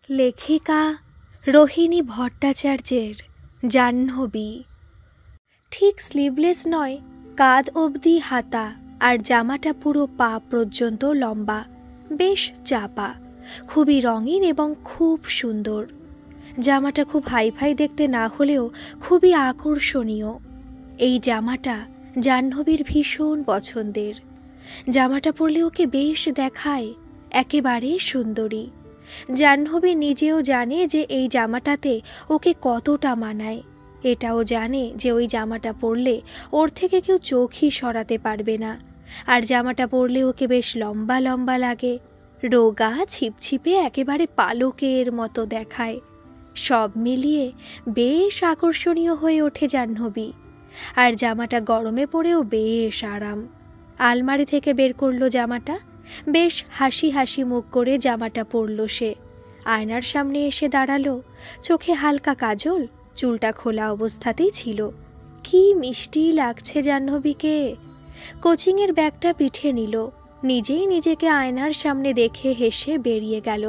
লেখিকা রোহিণী ভট্টাচার্যের জাহ্নবী। ঠিক স্লিভলেস নয়, কাঁধ অবধি হাতা, আর জামাটা পুরো পা পর্যন্ত লম্বা, বেশ চাপা, খুবই রঙিন এবং খুব সুন্দর। জামাটা খুব হাইফাই দেখতে না হলেও খুবই আকর্ষণীয়। এই জামাটা জাহ্নবীর ভীষণ পছন্দের। জামাটা পরলে ওকে বেশ দেখায়, একেবারে সুন্দরী। জাহ্নবী নিজেও জানে যে এই জামাটাতে ওকে কতটা মানায়। এটাও জানে যে ওই জামাটা পরলে ওর থেকে কেউ চোখই সরাতে পারবে না। আর জামাটা পরলে ওকে বেশ লম্বা লম্বা লাগে, রোগা ছিপছিপে একেবারে পালকের মতো দেখায়। সব মিলিয়ে বেশ আকর্ষণীয় হয়ে ওঠে জাহ্নবী। আর জামাটা গরমে পরেও বেশ আরাম। আলমারি থেকে বের করলো জামাটা, বেশ হাসি হাসি মুখ করে জামাটা পরল সে। আয়নার সামনে এসে দাঁড়ালো, চোখে হালকা কাজল, চুলটা খোলা অবস্থাতেই ছিল। কি মিষ্টি লাগছে জাহ্নবীকে। কোচিংয়ের ব্যাগটা পিঠে নিল, নিজেই নিজেকে আয়নার সামনে দেখে হেসে বেরিয়ে গেল।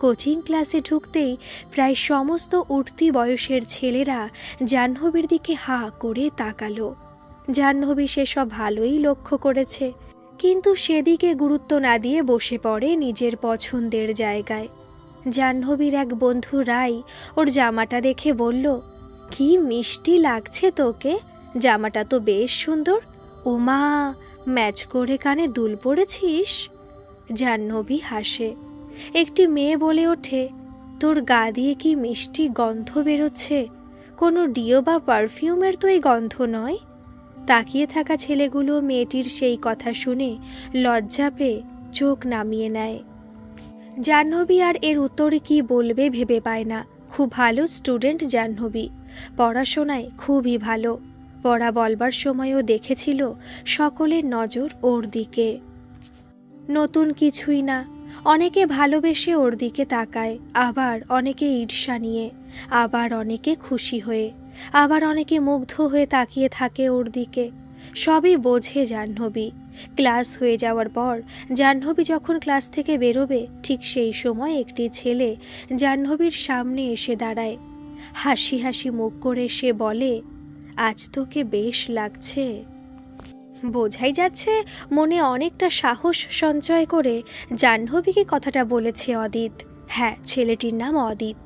কোচিং ক্লাসে ঢুকতেই প্রায় সমস্ত উঠতি বয়সের ছেলেরা জাহ্নবীর দিকে হা করে তাকালো। জাহ্নবী সেসব ভালোই লক্ষ্য করেছে, কিন্তু সেদিকে গুরুত্ব না দিয়ে বসে পড়ে নিজের পছন্দের জায়গায়। জাহ্নবীর এক বন্ধু রাই ওর জামাটা দেখে বলল, কি মিষ্টি লাগছে তোকে, জামাটা তো বেশ সুন্দর। ওমা, ম্যাচ করে কানে দুল পড়েছিস। জাহ্নবী হাসে। একটি মেয়ে বলে ওঠে, তোর গা দিয়ে কি মিষ্টি গন্ধ বেরোচ্ছে, কোনো ডিও বা পারফিউমের তো এই গন্ধ নয়। তাকিয়ে থাকা ছেলেগুলো মেয়েটির সেই কথা শুনে লজ্জা পেয়ে চোখ নামিয়ে নেয়। জাহ্নবী আর এর উত্তরে কি বলবে ভেবে পায় না। খুব ভালো স্টুডেন্ট জাহ্নবী, পড়াশোনায় খুবই ভালো। পড়া বলবার সময়ও দেখেছিল সকলের নজর ওর দিকে। নতুন কিছুই না, অনেকে ভালোবেসে ওর দিকে তাকায়, আবার অনেকে ঈর্ষা নিয়ে, আবার অনেকে খুশি হয়ে, আবার অনেকে মুগ্ধ হয়ে তাকিয়ে থাকে ওর দিকে। সবই বোঝে জাহ্নবী। ক্লাস হয়ে যাওয়ার পর জাহ্নবী যখন ক্লাস থেকে বেরোবে, ঠিক সেই সময় একটি ছেলে জাহ্নবীর সামনে এসে দাঁড়ায়। হাসি হাসি মুখ করে সে বলে, আজ তোকে বেশ লাগছে। বোঝাই যাচ্ছে মনে অনেকটা সাহস সঞ্চয় করে জাহ্নবীকে কথাটা বলেছে অদিত। হ্যাঁ, ছেলেটির নাম অদিত,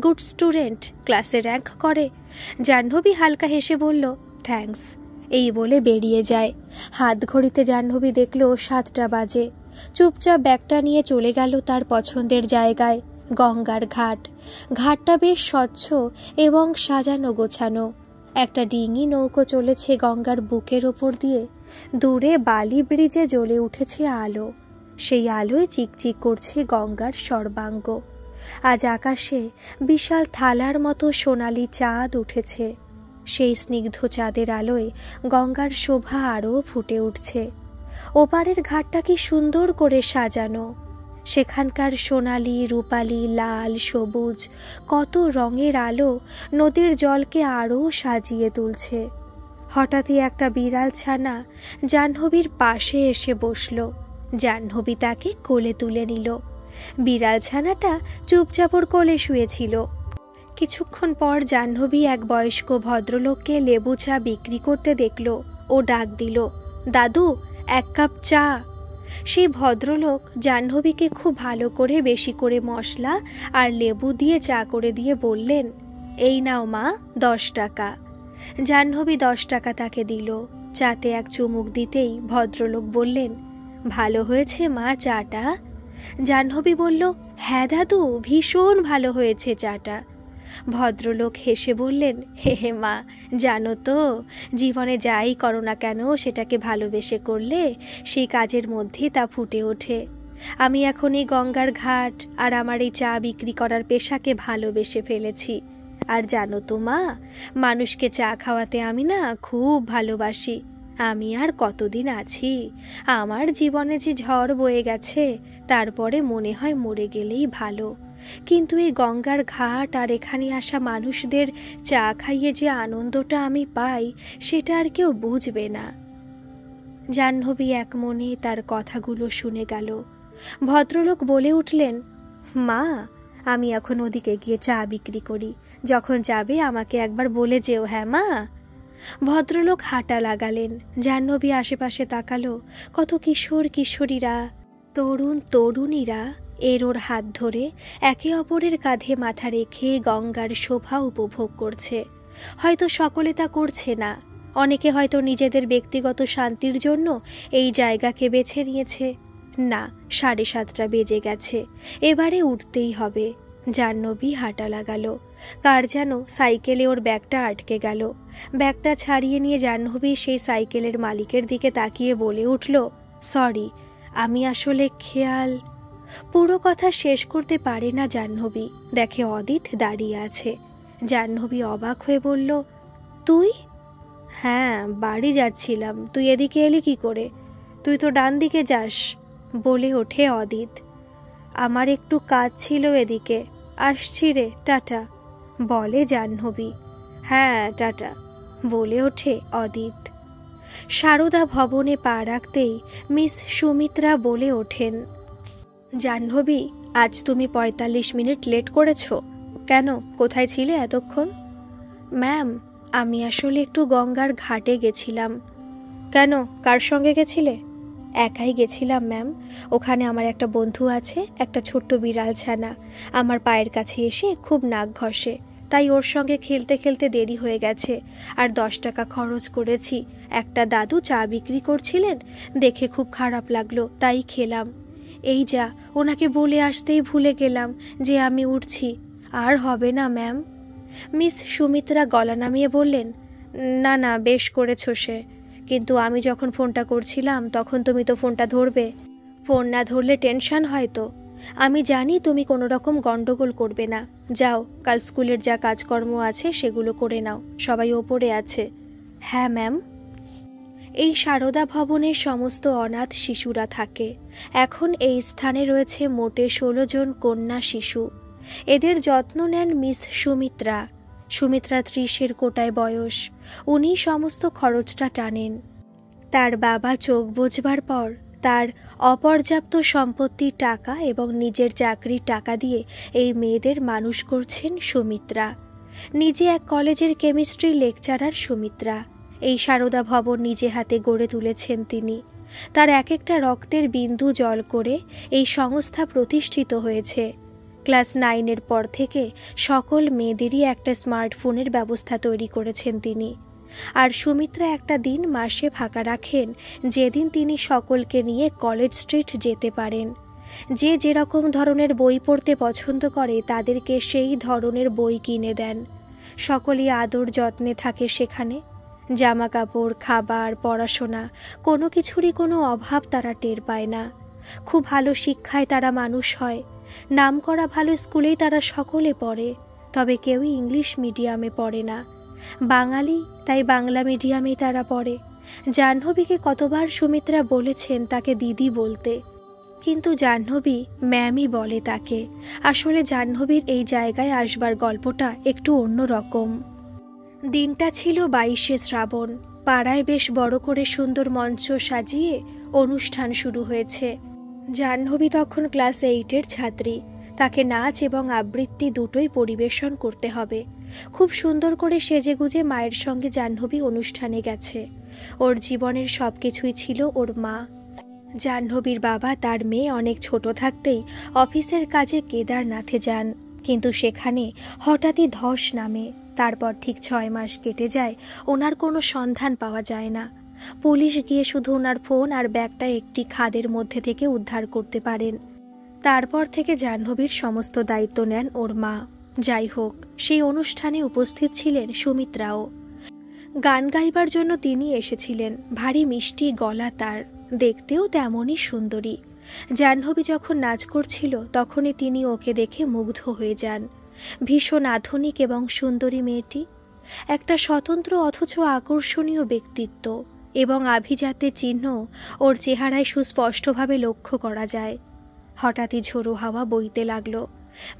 গুড স্টুডেন্ট, ক্লাসে র্যাঙ্ক করে। জাহ্নবী হালকা হেসে বলল, থ্যাঙ্কস, এই বলে বেরিয়ে যায়। হাত ঘড়িতে জাহ্নবী দেখল 7টা বাজে। চুপচাপ ব্যাগটা নিয়ে চলে গেল তার পছন্দের জায়গায়, গঙ্গার ঘাট। ঘাটটা বেশ স্বচ্ছ এবং সাজানো গোছানো। একটা ডিঙি নৌকো চলেছে গঙ্গার বুকের ওপর দিয়ে। দূরে বালি ব্রিজে জ্বলে উঠেছে আলো, সেই আলোয় চিকচিক করছে গঙ্গার সর্বাঙ্গ। আজ আকাশে বিশাল থালার মতো সোনালি চাঁদ উঠেছে। সেই স্নিগ্ধ চাঁদের আলোয় গঙ্গার শোভা আরও ফুটে উঠছে। ওপারের ঘাটটা কি সুন্দর করে সাজানো। সেখানকার সোনালি, রূপালি, লাল, সবুজ কত রঙের আলো নদীর জলকে আরও সাজিয়ে তুলছে। হঠাৎই একটা বিড়াল ছানা জাহ্নবীর পাশে এসে বসল। জাহ্নবী তাকে কোলে তুলে নিল। বিড়াল ছানাটা চুপচাপ ওর কোলে শুয়েছিল। কিছুক্ষণ পর জাহ্নবী এক বয়স্ক ভদ্রলোককে লেবু চা বিক্রি করতে দেখল। ও ডাক দিল, দাদু, 1 কাপ চা। সেই ভদ্রলোক জাহ্নবীকে খুব ভালো করে বেশি করে মশলা আর লেবু দিয়ে চা করে দিয়ে বললেন, এই নাও মা, 10 টাকা। জাহ্নবী 10 টাকা তাকে দিল। চাতে এক চুমুক দিতেই ভদ্রলোক বললেন, ভালো হয়েছে মা চাটা? জাহ্নবী বলল, হ্যাঁ দাদু, ভীষণ ভালো হয়েছে চাটা। ভদ্রলোক হেসে বললেন, হে হে মা, জানো তো, জীবনে যাই করো না কেন সেটাকে ভালোবেসে করলে সেই কাজের মধ্যে তা ফুটে ওঠে। আমি এখন এই গঙ্গার ঘাট আর আমার এই চা বিক্রি করার পেশাকে ভালোবেসে ফেলেছি। আর জানো তো মা, মানুষকে চা খাওয়াতে আমি না খুব ভালোবাসি। আমি আর কতদিন আছি, আমার জীবনে যে ঝড় বয়ে গেছে, তারপরে মনে হয় মরে গেলেই ভালো। কিন্তু এই গঙ্গার ঘাট আর এখানে আসা মানুষদের চা খাইয়ে যে আনন্দটা আমি পাই, সেটা আর কেউ বুঝবে না। জাহ্নবী এক মনে তার কথাগুলো শুনে গেল। ভদ্রলোক বলে উঠলেন, মা, আমি এখন ওদিকে গিয়ে চা বিক্রি করি, যখন যাবে আমাকে একবার বলে যেও, হ্যাঁ মা। ভদ্রলোক হাঁটা লাগালেন। জাহ্নবী আশেপাশে তাকালো। কত কিশোর কিশোরীরা, তরুণ তরুণীরা ওর হাত ধরে একে অপরের কাঁধে মাথা রেখে গঙ্গার শোভা উপভোগ করছে। হয়তো সকলে তা করছে না, অনেকে হয়তো নিজেদের ব্যক্তিগত শান্তির জন্য এই জায়গাকে বেছে নিয়েছে। না, 7:30 বেজে গেছে, এবারে উঠতেই হবে। জাহ্নবী হাঁটা লাগালো। কার যেন সাইকেলে ওর ব্যাগটা আটকে গেল। ব্যাগটা ছাড়িয়ে নিয়ে জাহ্নবী সেই সাইকেলের মালিকের দিকে তাকিয়ে বলে উঠল, সরি, আমি আসলে খেয়াল। পুরো কথা শেষ করতে পারে না জাহ্নবী, দেখে অদিত দাঁড়িয়ে আছে। জাহ্নবী অবাক হয়ে বলল, তুই? হ্যাঁ, বাড়ি যাচ্ছিলাম, তুই এদিকে এলি কি করে? তুই তো ডান দিকে যাস, বলে ওঠে অদিত। আমার একটু কাজ ছিল এদিকে, আসছি রে, টাটা, বলে জাহ্নবী। হ্যাঁ টাটা, বলে ওঠে অদিত। সারদা ভবনে পা রাখতেই মিস সুমিত্রা বলে ওঠেন, জাহ্নবী, আজ তুমি 45 মিনিট লেট করেছ কেন? কোথায় ছিলে এতক্ষণ? ম্যাম, আমি আসলে একটু গঙ্গার ঘাটে গেছিলাম। কেন, কার সঙ্গে গেছিলে? একাই গেছিলাম ম্যাম। ওখানে আমার একটা বন্ধু আছে, একটা ছোট্ট বিড়াল ছানা। আমার পায়ের কাছে এসে খুব নাক ঘষে, তাই ওর সঙ্গে খেলতে খেলতে দেরি হয়ে গেছে। আর 10 টাকা খরচ করেছি। একটা দাদু চা বিক্রি করছিলেন, দেখে খুব খারাপ লাগলো, তাই খেলাম। এই যা, ওনাকে বলে আসতেই ভুলে গেলাম যে আমি উঠছি। আর হবে না ম্যাম। মিস সুমিত্রা গলা নামিয়ে বললেন, না না, বেশ করেছ সে, কিন্তু আমি যখন ফোনটা করছিলাম তখন তুমি তো ফোনটা ধরবে। ফোন না ধরলে টেনশন হয় তো। আমি জানি তুমি কোনো রকম গন্ডগোল করবে না। যাও, কাল স্কুলের যা কাজকর্ম আছে সেগুলো করে নাও, সবাই ওপরে আছে। হ্যাঁ ম্যাম। এই সারদা ভবনের সমস্ত অনাথ শিশুরা থাকে। এখন এই স্থানে রয়েছে মোটে 16 জন কন্যা শিশু। এদের যত্ন নেন মিস সুমিত্রা। সুমিত্রা 30-এর কোটায় বয়স। উনি সমস্ত খরচটা টানেন। তার বাবা চোখ বুঝবার পর তার অপর্যাপ্ত সম্পত্তির টাকা এবং নিজের চাকরির টাকা দিয়ে এই মেয়েদের মানুষ করছেন সুমিত্রা। নিজে এক কলেজের কেমিস্ট্রি লেকচারার সুমিত্রা। এই সারদা ভবন নিজে হাতে গড়ে তুলেছেন তিনি। তার এক একটা রক্তের বিন্দু জল করে এই সংস্থা প্রতিষ্ঠিত হয়েছে। ক্লাস 9-এর পর থেকে সকল মেয়েদেরই একটা স্মার্টফোনের ব্যবস্থা তৈরি করেছেন তিনি। আর সুমিত্রা একটা দিন মাসে ফাঁকা রাখেন, যেদিন তিনি সকলকে নিয়ে কলেজ স্ট্রিট যেতে পারেন। যে যেরকম ধরনের বই পড়তে পছন্দ করে তাদেরকে সেই ধরনের বই কিনে দেন। সকলেই আদর যত্নে থাকে সেখানে। জামা কাপড়, খাবার, পড়াশোনা, কোনো কিছুরই কোনো অভাব তারা টের পায় না। খুব ভালো শিক্ষায় তারা মানুষ হয়। নামকরা ভালো স্কুলেই তারা সকলে পড়ে, তবে কেউই ইংলিশ মিডিয়ামে পড়ে না। বাঙালি, তাই বাংলা মিডিয়ামেই তারা পড়ে। জাহ্নবীকে কতবার সুমিত্রা বলেছেন তাকে দিদি বলতে, কিন্তু জাহ্নবী ম্যামই বলে তাকে। আসলে জাহ্নবীর এই জায়গায় আসবার গল্পটা একটু অন্যরকম। দিনটা ছিল 22শে শ্রাবণ। পাড়ায় বেশ বড় করে সুন্দর মঞ্চ সাজিয়ে অনুষ্ঠান শুরু হয়েছে। জাহ্নবী তখন ক্লাস 8-এর ছাত্রী। তাকে নাচ এবং আবৃত্তি দুটোই পরিবেশন করতে হবে। খুব সুন্দর করে সেজেগুজে মায়ের সঙ্গে জাহ্নবী অনুষ্ঠানে গেছে। ওর জীবনের সব কিছুই ছিল ওর মা। জাহ্নবীর বাবা তার মেয়ে অনেক ছোট থাকতেই অফিসের কাজে কেদারনাথে যান, কিন্তু সেখানে হঠাৎই ধস নামে। তারপর ঠিক 6 মাস কেটে যায়, ওনার কোনো সন্ধান পাওয়া যায় না। পুলিশ গিয়ে শুধু ওনার ফোন আর ব্যাগটা একটি খাদের মধ্যে থেকে উদ্ধার করতে পারেন। তারপর থেকে জাহ্নবীর সমস্ত দায়িত্ব নেন ওর মা। যাই হোক, সেই অনুষ্ঠানে উপস্থিত ছিলেন সুমিত্রাও। গান গাইবার জন্য তিনি এসেছিলেন। ভারী মিষ্টি গলা তার, দেখতেও তেমনই সুন্দরী। জাহ্নবী যখন নাচ করছিল তখনই তিনি ওকে দেখে মুগ্ধ হয়ে যান। ভীষণ আধুনিক এবং সুন্দরী মেয়েটি। একটা স্বতন্ত্র অথচ আকর্ষণীয় ব্যক্তিত্ব এবং আভিজাত্যের চিহ্ন ওর চেহারায় সুস্পষ্টভাবে লক্ষ্য করা যায়। হঠাৎই ঝোড়ো হাওয়া বইতে লাগলো।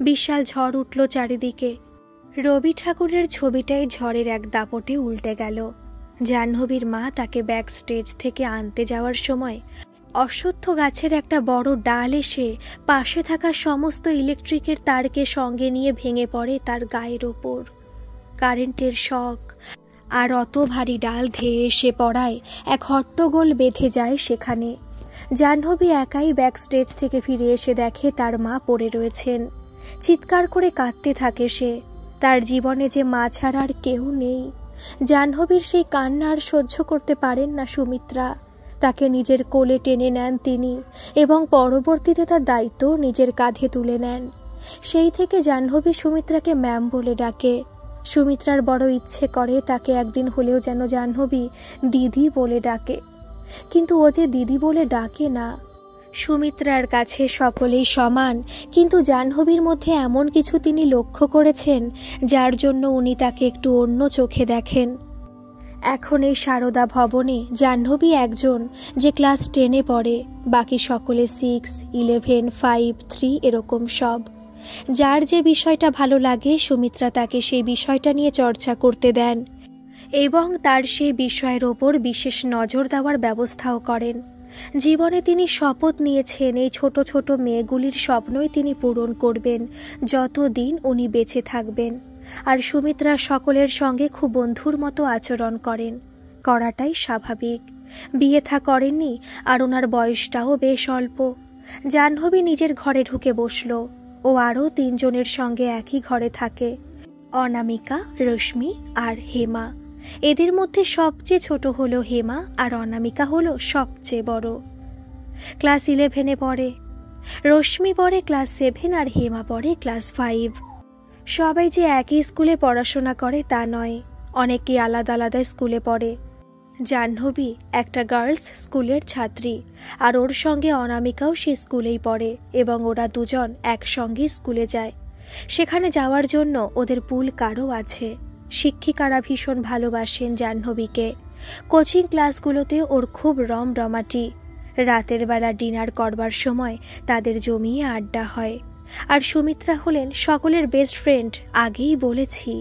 বিশাল ঝড় উঠল চারিদিকে। রবি ঠাকুরের ছবিটাই ঝড়ের এক দাপটে উল্টে গেল। জাহ্নবীর মা তাকে ব্যাক স্টেজ থেকে আনতে যাওয়ার সময় অশ্বত্থ গাছের একটা বড় ডাল এসে পাশে থাকা সমস্ত ইলেকট্রিকের তারকে সঙ্গে নিয়ে ভেঙে পড়ে তার গায়ের ওপর। কারেন্টের শক আর অত ভারী ডাল ধেয়ে এসে পড়ায় এক হট্টগোল বেঁধে যায় সেখানে। জাহ্নবী একাই ব্যাক স্টেজ থেকে ফিরে এসে দেখে তার মা পড়ে রয়েছেন। চিৎকার করে কাঁদতে থাকে সে। তার জীবনে যে মা ছাড়া আর কেউ নেই। জাহ্নবীর সেই কান্না আর সহ্য করতে পারেন না সুমিত্রা। তাকে নিজের কোলে টেনে নেন তিনি এবং পরবর্তীতে তার দায়িত্ব নিজের কাঁধে তুলে নেন। সেই থেকে জাহ্নবী সুমিত্রাকে ম্যাম বলে ডাকে। সুমিত্রার বড় ইচ্ছে করে তাকে একদিন হলেও যেন জাহ্নবী দিদি বলে ডাকে, কিন্তু ও যে দিদি বলে ডাকে না। সুমিত্রার কাছে সকলেই সমান, কিন্তু জাহ্নবীর মধ্যে এমন কিছু তিনি লক্ষ্য করেছেন যার জন্য উনি তাকে একটু অন্য চোখে দেখেন। এখন এই সারদা ভবনে জাহ্নবী একজন যে ক্লাস 10-এ পড়ে, বাকি সকলে 6, 11, 5, 3 এরকম সব। যার যে বিষয়টা ভালো লাগে সুমিত্রা তাকে সেই বিষয়টা নিয়ে চর্চা করতে দেন এবং তার সেই বিষয়ের ওপর বিশেষ নজর দেওয়ার ব্যবস্থাও করেন। জীবনে তিনি শপথ নিয়েছেন এই ছোট ছোট মেয়েগুলির স্বপ্নই তিনি পূরণ করবেন যতদিন উনি বেঁচে থাকবেন। আর সুমিত্রা সকলের সঙ্গে খুব বন্ধুর মতো আচরণ করেন, করাটাই স্বাভাবিক। বিয়ে থা করেননি আর ওনার বয়সটাও বেশ অল্প। জাহ্নবী নিজের ঘরে ঢুকে বসল। ও আরও 3 জনের সঙ্গে একই ঘরে থাকে, অনামিকা, রশ্মি আর হেমা। এদের মধ্যে সবচেয়ে ছোট হলো হেমা আর অনামিকা হলো সবচেয়ে বড়। ক্লাস 11-এ পড়ে। রশ্মি পড়ে ক্লাস 7 আর হেমা পড়ে ক্লাস 5। সবাই যে একই স্কুলে পড়াশোনা করে তা নয়, অনেকেই আলাদা আলাদা স্কুলে পড়ে। জাহ্নবী একটা গার্লস স্কুলের ছাত্রী আর ওর সঙ্গে অনামিকাও সে স্কুলেই পড়ে এবং ওরা দুজন একসঙ্গে স্কুলে যায়। সেখানে যাওয়ার জন্য ওদের পুল কারও আছে। শিক্ষিকারা ভীষণ ভালোবাসেন জাহ্নবীকে। কোচিং ক্লাসগুলোতে ওর খুব রমরমাটি। রাতের বেলা ডিনার করবার সময় তাদের জমিয়ে আড্ডা হয়। আর সুমিত্রা হলেন সকলের বেস্ট ফ্রেন্ড। আগেই বলেছি,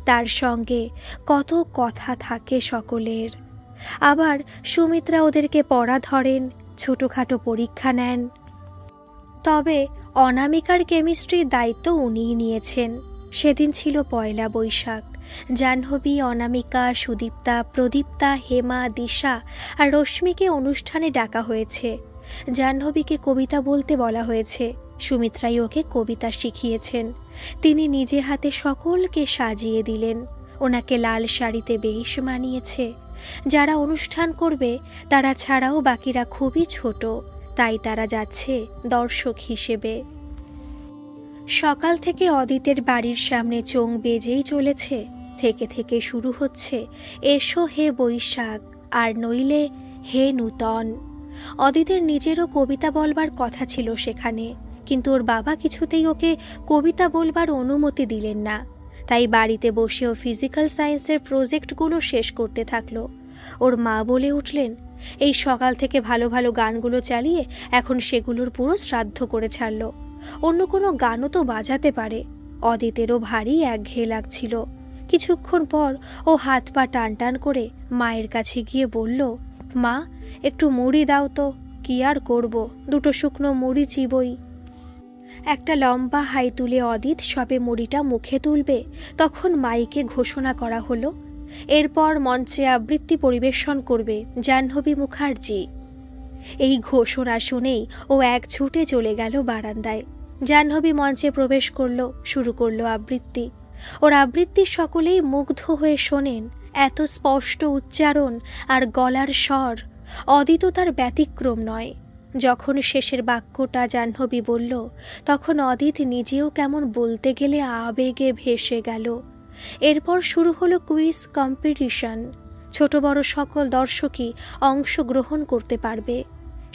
তার সঙ্গে কত কথা থাকে সকলের। আবার সুমিত্রা ওদেরকে পড়া ধরেন, ছোটোখাটো পরীক্ষা নেন। তবে অনামিকার কেমিস্ট্রির দায়িত্ব উনিই নিয়েছেন। সেদিন ছিল পয়লা বৈশাখ। জাহ্নবী, অনামিকা, সুদীপ্তা, প্রদীপ্তা, হেমা, দিশা আর রশ্মিকে অনুষ্ঠানে ডাকা হয়েছে। জাহ্নবীকে কবিতা বলতে বলা হয়েছে। সুমিত্রাই ওকে কবিতা শিখিয়েছেন। তিনি নিজে হাতে সকলকে সাজিয়ে দিলেন। ওনাকে লাল শাড়িতে বেশ মানিয়েছে। যারা অনুষ্ঠান করবে তারা ছাড়াও বাকিরা খুবই ছোট, তাই তারা যাচ্ছে দর্শক হিসেবে। সকাল থেকে অদিতের বাড়ির সামনে চোং বেজেই চলেছে। থেকে থেকে শুরু হচ্ছে এসো হে বৈশাখ আর নইলে হে নূতন। অদিতের নিজেরও কবিতা বলবার কথা ছিল সেখানে, কিন্তু ওর বাবা কিছুতেই ওকে কবিতা বলবার অনুমতি দিলেন না। তাই বাড়িতে বসেও ফিজিক্যাল সায়েন্সের প্রজেক্টগুলো শেষ করতে থাকলো। ওর মা বলে উঠলেন, এই সকাল থেকে ভালো ভালো গানগুলো চালিয়ে এখন সেগুলোর পুরো শ্রাদ্ধ করে ছাড়লো। অন্য কোনো গানও তো বাজাতে পারে। অদিতেরও ভারী একঘেয়ে লাগছিল। কিছুক্ষণ পর ও হাত পা টান টান করে মায়ের কাছে গিয়ে বলল, মা একটু মুড়ি দাও তো। কি আর করব, 2 শুকনো মুড়ি চিবই। একটা লম্বা হাই তুলে অদিত সবে মুড়িটা মুখে তুলবে, তখন মাইকে ঘোষণা করা হলো, এরপর মঞ্চে আবৃত্তি পরিবেশন করবে জাহ্নবী মুখার্জি। এই ঘোষণা শুনেই ও এক ছুটে চলে গেল বারান্দায়। জাহ্নবী মঞ্চে প্রবেশ করলো, শুরু করলো আবৃত্তি। ওর আবৃত্তি সকলেই মুগ্ধ হয়ে শোনেন। এত স্পষ্ট উচ্চারণ আর গলার স্বর। অদিত তার ব্যতিক্রম নয়। যখন শেষের বাক্যটা জাহ্নবী বলল, তখন অদিত নিজেও কেমন বলতে গেলে আবেগে ভেসে গেল। এরপর শুরু হলো কুইজ কম্পিটিশন। ছোট বড় সকল দর্শকই অংশগ্রহণ করতে পারবে।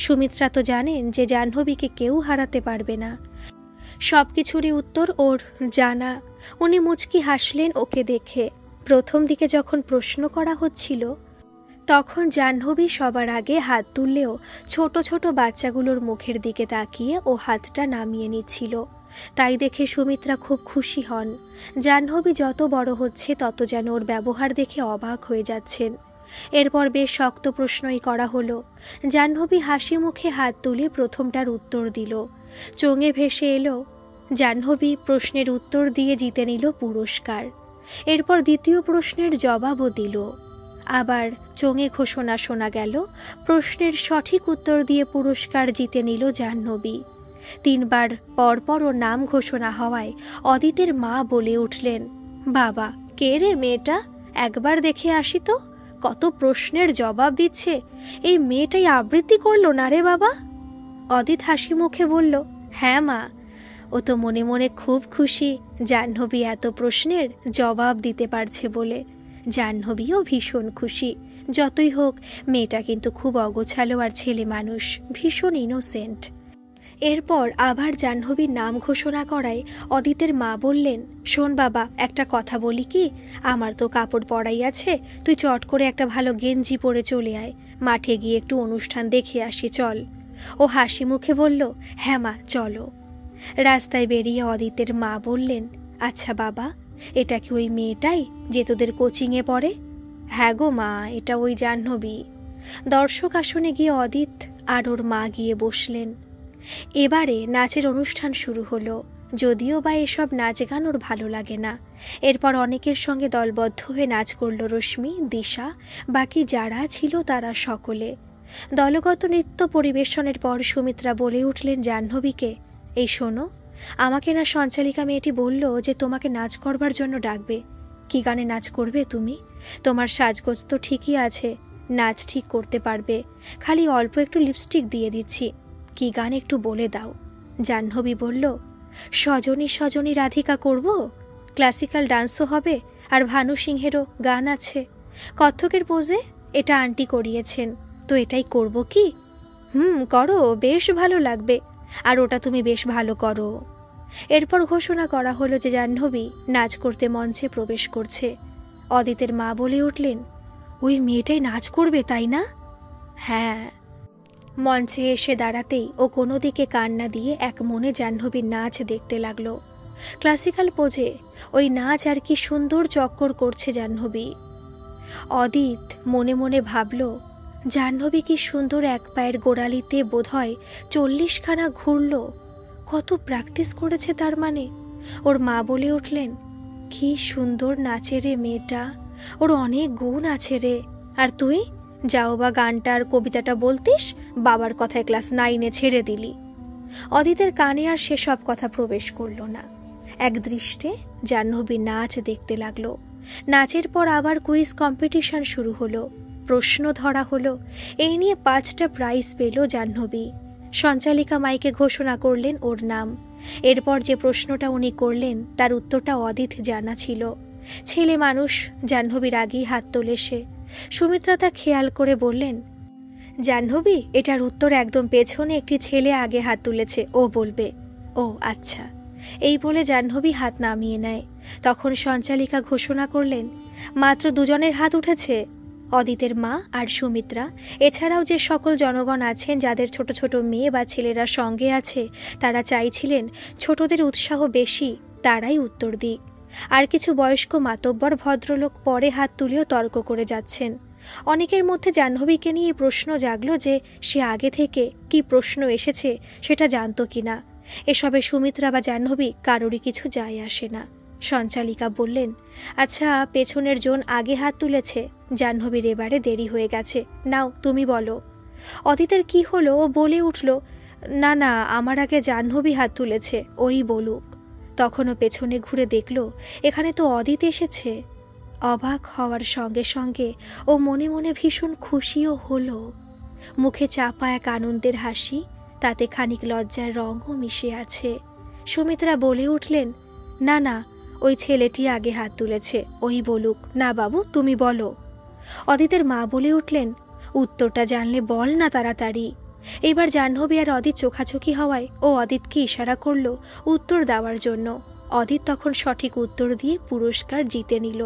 সুমিত্রা তো জানেন যে জাহ্নবীকে কেউ হারাতে পারবে না। সব কিছুরই উত্তর ওর জানা। উনি মুচকি হাসলেন ওকে দেখে। প্রথম দিকে যখন প্রশ্ন করা হচ্ছিল, তখন জাহ্নবী সবার আগে হাত তুললেও ছোট ছোট বাচ্চাগুলোর মুখের দিকে তাকিয়ে ও হাতটা নামিয়ে নিচ্ছিল। তাই দেখে সুমিত্রা খুব খুশি হন। জাহ্নবী যত বড় হচ্ছে তত যেন ওর ব্যবহার দেখে অবাক হয়ে যাচ্ছেন। এরপর বেশ শক্ত প্রশ্নই করা হলো। জাহ্নবী হাসি মুখে হাত তুলে প্রথমটার উত্তর দিল। চোঙে ভেসে এলো। জাহ্নবী প্রশ্নের উত্তর দিয়ে জিতে নিল পুরস্কার। এরপর দ্বিতীয় প্রশ্নের জবাবও দিল। আবার চোঙে ঘোষণা শোনা গেল, প্রশ্নের সঠিক উত্তর দিয়ে পুরস্কার জিতে নিল জাহ্নবী। 3 বার পরপর ওর নাম ঘোষণা হওয়ায় অদিতের মা বলে উঠলেন, বাবা, কে রে মেয়েটা? একবার দেখে আসি তো, কত প্রশ্নের জবাব দিচ্ছে। এই মেয়েটাই আবৃত্তি করলো না রে বাবা? অদিত হাসি মুখে বলল, হ্যাঁ মা, ও তো মনে মনে খুব খুশি জাহ্নবী এত প্রশ্নের জবাব দিতে পারছে বলে। জাহ্নবীও ভীষণ খুশি। যতই হোক, মেয়েটা কিন্তু খুব অগোছালো আর ছেলে মানুষ, ভীষণ ইনোসেন্ট। এরপর আবার জাহ্নবীর নাম ঘোষণা করায় অদিতের মা বললেন, শোন বাবা, একটা কথা বলি কি, আমার তো কাপড় পরাই আছে, তুই চট করে একটা ভালো গেঞ্জি পরে চলে আয়, মাঠে গিয়ে একটু অনুষ্ঠান দেখে আসি চল। ও হাসি মুখে বলল, হ্যাঁ মা, চলো। রাস্তায় বেরিয়ে অদিতের মা বললেন, আচ্ছা বাবা, এটা কি ওই মেয়েটাই যে তোদের কোচিংয়ে পড়ে? হ্যাঁ গো মা, এটা ওই জাহ্নবী। দর্শক আসনে গিয়ে অদিত আর ওর মা গিয়ে বসলেন। এবারে নাচের অনুষ্ঠান শুরু হলো। যদিও বা এসব নাচ গান ওর ভালো লাগে না। এরপর অনেকের সঙ্গে দলবদ্ধ হয়ে নাচ করল রশ্মি, দিশা, বাকি যারা ছিল তারা সকলে। দলগত নৃত্য পরিবেশনের পর সুমিত্রা বলে উঠলেন জাহ্নবীকে, এই শোনো, আমাকে না সঞ্চালিকা মেয়েটি বলল যে তোমাকে নাচ করবার জন্য ডাকবে। কি গানে নাচ করবে তুমি? তোমার সাজগোজ তো ঠিকই আছে, নাচ ঠিক করতে পারবে, খালি অল্প একটু লিপস্টিক দিয়ে দিচ্ছি। কি গান একটু বলে দাও। জাহ্নবী বলল, সজনী সজনী রাধিকা করব, ক্লাসিক্যাল ডান্সও হবে, আর ভানু সিংহেরও গান আছে, কত্থকের পোজে, এটা আন্টি করিয়েছেন, তো এটাই করব কি? করো, বেশ ভালো লাগবে, আর ওটা তুমি বেশ ভালো করো। এরপর ঘোষণা করা হলো যে জাহ্নবী নাচ করতে মঞ্চে প্রবেশ করছে। অদিতের মা বলে উঠলেন, ওই মেয়েটাই নাচ করবে তাই না? হ্যাঁ। মঞ্চে এসে দাঁড়াতেই ও কোনো দিকে কান না দিয়ে এক মনে জাহ্নবীর নাচ দেখতে লাগলো। ক্লাসিক্যাল পোজে ওই নাচ আর কি সুন্দর চক্কর করছে জাহ্নবী। অদিত মনে মনে ভাবল, জাহ্নবী কি সুন্দর এক পায়ের গোড়ালিতে বোধহয় 40খানা ঘুরল, কত প্র্যাকটিস করেছে তার মানে। ওর মা বলে উঠলেন, কি সুন্দর নাচে রে মেয়েটা, ওর অনেক গুণ আছে রে। আর তুই যাও বা গানটা আর কবিতাটা বলতিস, বাবার কথায় ক্লাস 9-এ ছেড়ে দিলি। অদিতের কানে আর সেসব কথা প্রবেশ করল না। এক দৃষ্টে জাহ্নবী নাচ দেখতে লাগলো। নাচের পর আবার কুইজ কম্পিটিশন শুরু হলো, প্রশ্ন ধরা হলো। এই নিয়ে 5টা প্রাইজ পেল জাহ্নবী। সঞ্চালিকা মাইকে ঘোষণা করলেন ওর নাম। এরপর যে প্রশ্নটা উনি করলেন তার উত্তরটা অদিত জানা ছিল। ছেলে মানুষ, জাহ্নবীর আগেই হাত তোলে সে। সুমিত্রা তা খেয়াল করে বললেন, জাহ্নবী, এটার উত্তর একদম পেছনে একটি ছেলে আগে হাত তুলেছে, ও বলবে। ও আচ্ছা। এই বলে জাহ্নবী হাত নামিয়ে নেয়। তখন সঞ্চালিকা ঘোষণা করলেন, মাত্র 2জনের হাত উঠেছে, অদিতের মা আর সুমিত্রা। এছাড়াও যে সকল জনগণ আছেন যাদের ছোট ছোট মেয়ে বা ছেলেরা সঙ্গে আছে, তারা চাইছিলেন ছোটদের উৎসাহ বেশি, তারাই উত্তর দিক। আর কিছু বয়স্ক মাতব্বর ভদ্রলোক পরে হাত তুলেও তর্ক করে যাচ্ছেন। অনেকের মধ্যে জাহ্নবীকে নিয়ে প্রশ্ন জাগলো যে সে আগে থেকে কি প্রশ্ন এসেছে সেটা জানতো কিনা। এসবে সুমিত্রা বা জাহ্নবী কারোরই কিছু যায় আসে না। সঞ্চালিকা বললেন, আচ্ছা, পেছনের জন আগে হাত তুলেছে, জাহ্নবীর এবারে দেরি হয়ে গেছে, নাও তুমি বলো। অদিতের কি হলো, ও বলে উঠল, না না, আমার আগে জাহ্নবী হাত তুলেছে, ওই বলুক। তখনও পেছনে ঘুরে দেখল এখানে তো অদিত এসেছে। অবাক হওয়ার সঙ্গে সঙ্গে ও মনে মনে ভীষণ খুশিও হলো। মুখে চাপা এক আনন্দের হাসি, তাতে খানিক লজ্জার রঙও মিশে আছে। সুমিত্রা বলে উঠলেন, না না, ওই ছেলেটি আগে হাত তুলেছে, ওই বলুক। না বাবু, তুমি বলো। অদিতের মা বলে উঠলেন, উত্তরটা জানলে বল না তাড়াতাড়ি। এবার জাহ্নবী আর অদিত চোখাচোখি হওয়ায় ও অদিতকে ইশারা করলো উত্তর দেওয়ার জন্য। অদিত তখন সঠিক উত্তর দিয়ে পুরস্কার জিতে নিল।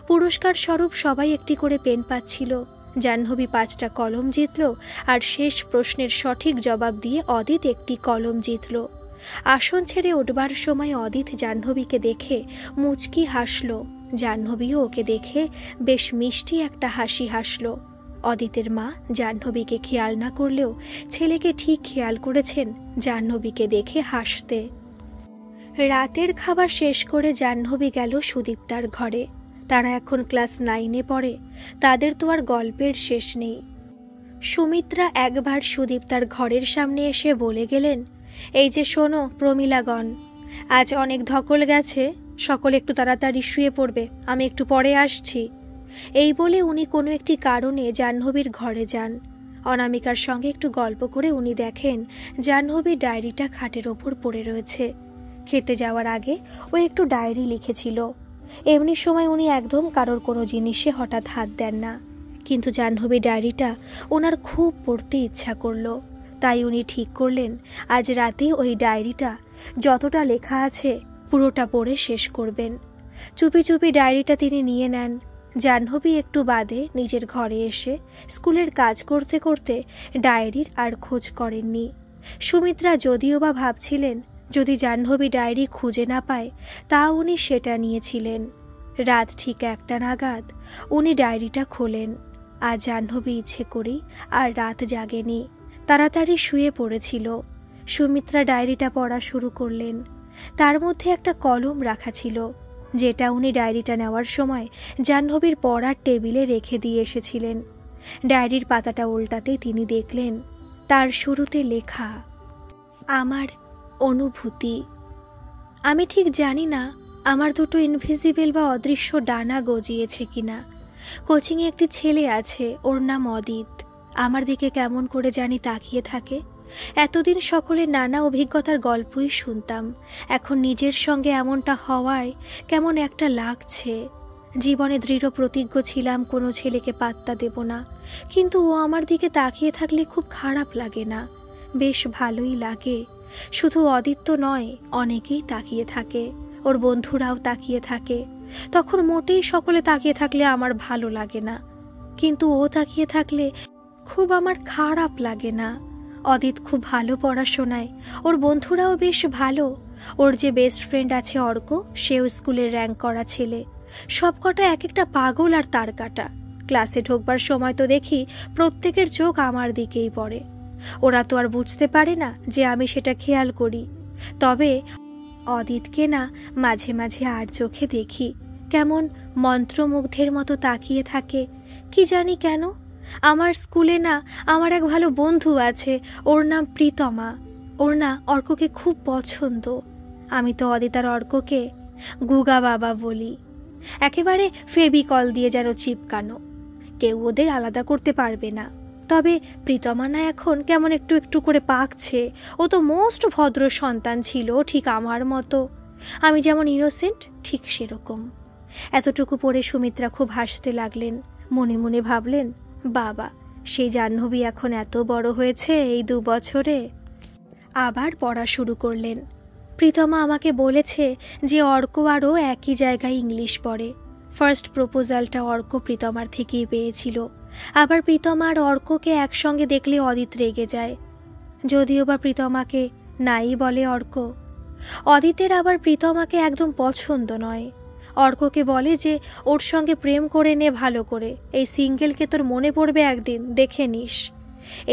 পুরস্কার স্বরূপ সবাই একটি করে পেন পাচ্ছিল। জাহ্নবী 5টা কলম জিতল, আর শেষ প্রশ্নের সঠিক জবাব দিয়ে অদিত একটি কলম জিতল। আসন ছেড়ে উঠবার সময় অদিত জাহ্নবীকে দেখে মুচকি হাসল। জাহ্নবীও ওকে দেখে বেশ মিষ্টি একটা হাসি হাসল। অদিতের মা জাহ্নবীকে খেয়াল না করলেও ছেলেকে ঠিক খেয়াল করেছেন জাহ্নবীকে দেখে হাসতে। রাতের খাবার শেষ করে জাহ্নবী গেল সুদীপ্তার ঘরে। তারা এখন ক্লাস 9-এ পড়ে। তাদের তো আর গল্পের শেষ নেই। সুমিত্রা একবার সুদীপ্তার ঘরের সামনে এসে বলে গেলেন, এই যে শোনো প্রমীলাগণ, আজ অনেক ধকল গেছে, সকলে একটু তাড়াতাড়ি শুয়ে পড়বে, আমি একটু পরে আসছি। এই বলে উনি কোনো একটি কারণে জাহ্নবীর ঘরে যান। অনামিকার সঙ্গে একটু গল্প করে উনি দেখেন জাহ্নবীর ডায়েরিটা খাটের ওপর পড়ে রয়েছে। খেতে যাওয়ার আগে ও একটু ডায়েরি লিখেছিল। এমনি সময় উনি একদম কারোর কোনো জিনিসে হঠাৎ হাত দেন না, কিন্তু জাহ্নবী ডায়েরিটা ওনার খুব পড়তে ইচ্ছা করলো। তাই উনি ঠিক করলেন আজ রাতে ওই ডায়েরিটা যতটা লেখা আছে পুরোটা পড়ে শেষ করবেন। চুপি চুপি ডায়েরিটা তিনি নিয়ে নেন। জাহ্নবী একটু বাদে নিজের ঘরে এসে স্কুলের কাজ করতে করতে ডায়েরির আর খোঁজ করেননি। সুমিত্রা যদিও বা ভাবছিলেন যদি জাহ্নবী ডায়েরি খুঁজে না পায়, তা উনি সেটা নিয়েছিলেন। রাত ঠিক 1টা নাগাদ উনি ডায়েরিটা খোলেন। আর জাহ্নবী ইচ্ছে করি আর রাত জাগেনি, তাড়াতাড়ি শুয়ে পড়েছিল। সুমিত্রা ডায়েরিটা পড়া শুরু করলেন। তার মধ্যে একটা কলম রাখা ছিল, যেটা উনি ডায়েরিটা নেওয়ার সময় জাহ্নবীর পড়ার টেবিলে রেখে দিয়ে এসেছিলেন। ডায়েরির পাতাটা উল্টাতেই তিনি দেখলেন তার শুরুতে লেখা, আমার অনুভূতি। আমি ঠিক জানি না আমার দুটো ইনভিজিবল বা অদৃশ্য ডানা গজিয়েছে কিনা। কোচিংয়ে একটি ছেলে আছে, ওর নাম অদিত। আমার দিকে কেমন করে জানি তাকিয়ে থাকে। এতদিন সকলের নানা অভিজ্ঞতার গল্পই শুনতাম, এখন নিজের সঙ্গে এমনটা হওয়ায় কেমন একটা লাগছে। জীবনে দৃঢ় প্রতিজ্ঞ ছিলাম কোনো ছেলেকে পাত্তা দেব না, কিন্তু ও আমার দিকে তাকিয়ে থাকলে খুব খারাপ লাগে না, বেশ ভালোই লাগে। শুধু অদিত্য নয়, অনেকেই তাকিয়ে থাকে, ওর বন্ধুরাও তাকিয়ে থাকে। তখন মোটেই সকলে তাকিয়ে থাকলে আমার ভালো লাগে না, কিন্তু ও তাকিয়ে থাকলে খুব আমার খারাপ লাগে না। অদিত খুব ভালো পড়াশোনায়, ওর বন্ধুরাও বেশ ভালো। ওর যে বেস্ট ফ্রেন্ড আছে অর্ক, সেও স্কুলের র্যাঙ্ক করা ছেলে। সবকটা এক একটা পাগল আর তার কাটা। ক্লাসে ঢোকবার সময় তো দেখি প্রত্যেকের চোখ আমার দিকেই পড়ে। ওরা তো আর বুঝতে পারে না যে আমি সেটা খেয়াল করি। তবে অদিতকে না মাঝে মাঝে আর চোখে দেখি, কেমন মন্ত্রমুগ্ধের মতো তাকিয়ে থাকে। কি জানি কেন। আমার স্কুলে না আমার এক ভালো বন্ধু আছে, ওর নাম প্রীতমা। ওর না অর্ককে খুব পছন্দ। আমি তো অদিত আর অর্ককে গুগা বাবা বলি, একেবারে ফেভিকল দিয়ে যেন চিপকানো। কেউ ওদের আলাদা করতে পারবে না। তবে প্রীতমা না এখন কেমন একটু একটু করে পাকছে। ও তো মোস্ট ভদ্র সন্তান ছিল, ঠিক আমার মতো। আমি যেমন ইনোসেন্ট, ঠিক সেরকম। এতটুকু পড়ে সুমিত্রা খুব হাসতে লাগলেন। মনে মনে ভাবলেন, বাবা, সেই জাহ্নবী এখন এত বড় হয়েছে এই 2 বছরে। আবার পড়া শুরু করলেন। প্রীতমা আমাকে বলেছে যে অর্ক আরও একই জায়গায় ইংলিশ পড়ে। ফার্স্ট প্রপোজালটা অর্ক প্রীতমার থেকেই পেয়েছিল। আবার প্রীতমা আর অর্ককে একসঙ্গে দেখলে অদিত রেগে যায়, যদিও বা প্রীতমাকে নাই বলে অর্ক। অদিতের আবার প্রীতমাকে একদম পছন্দ নয়। অর্ককে বলে যে ওর সঙ্গে প্রেম করে নে ভালো করে, এই সিঙ্গেলকে তোর মনে পড়বে একদিন, দেখে নিস।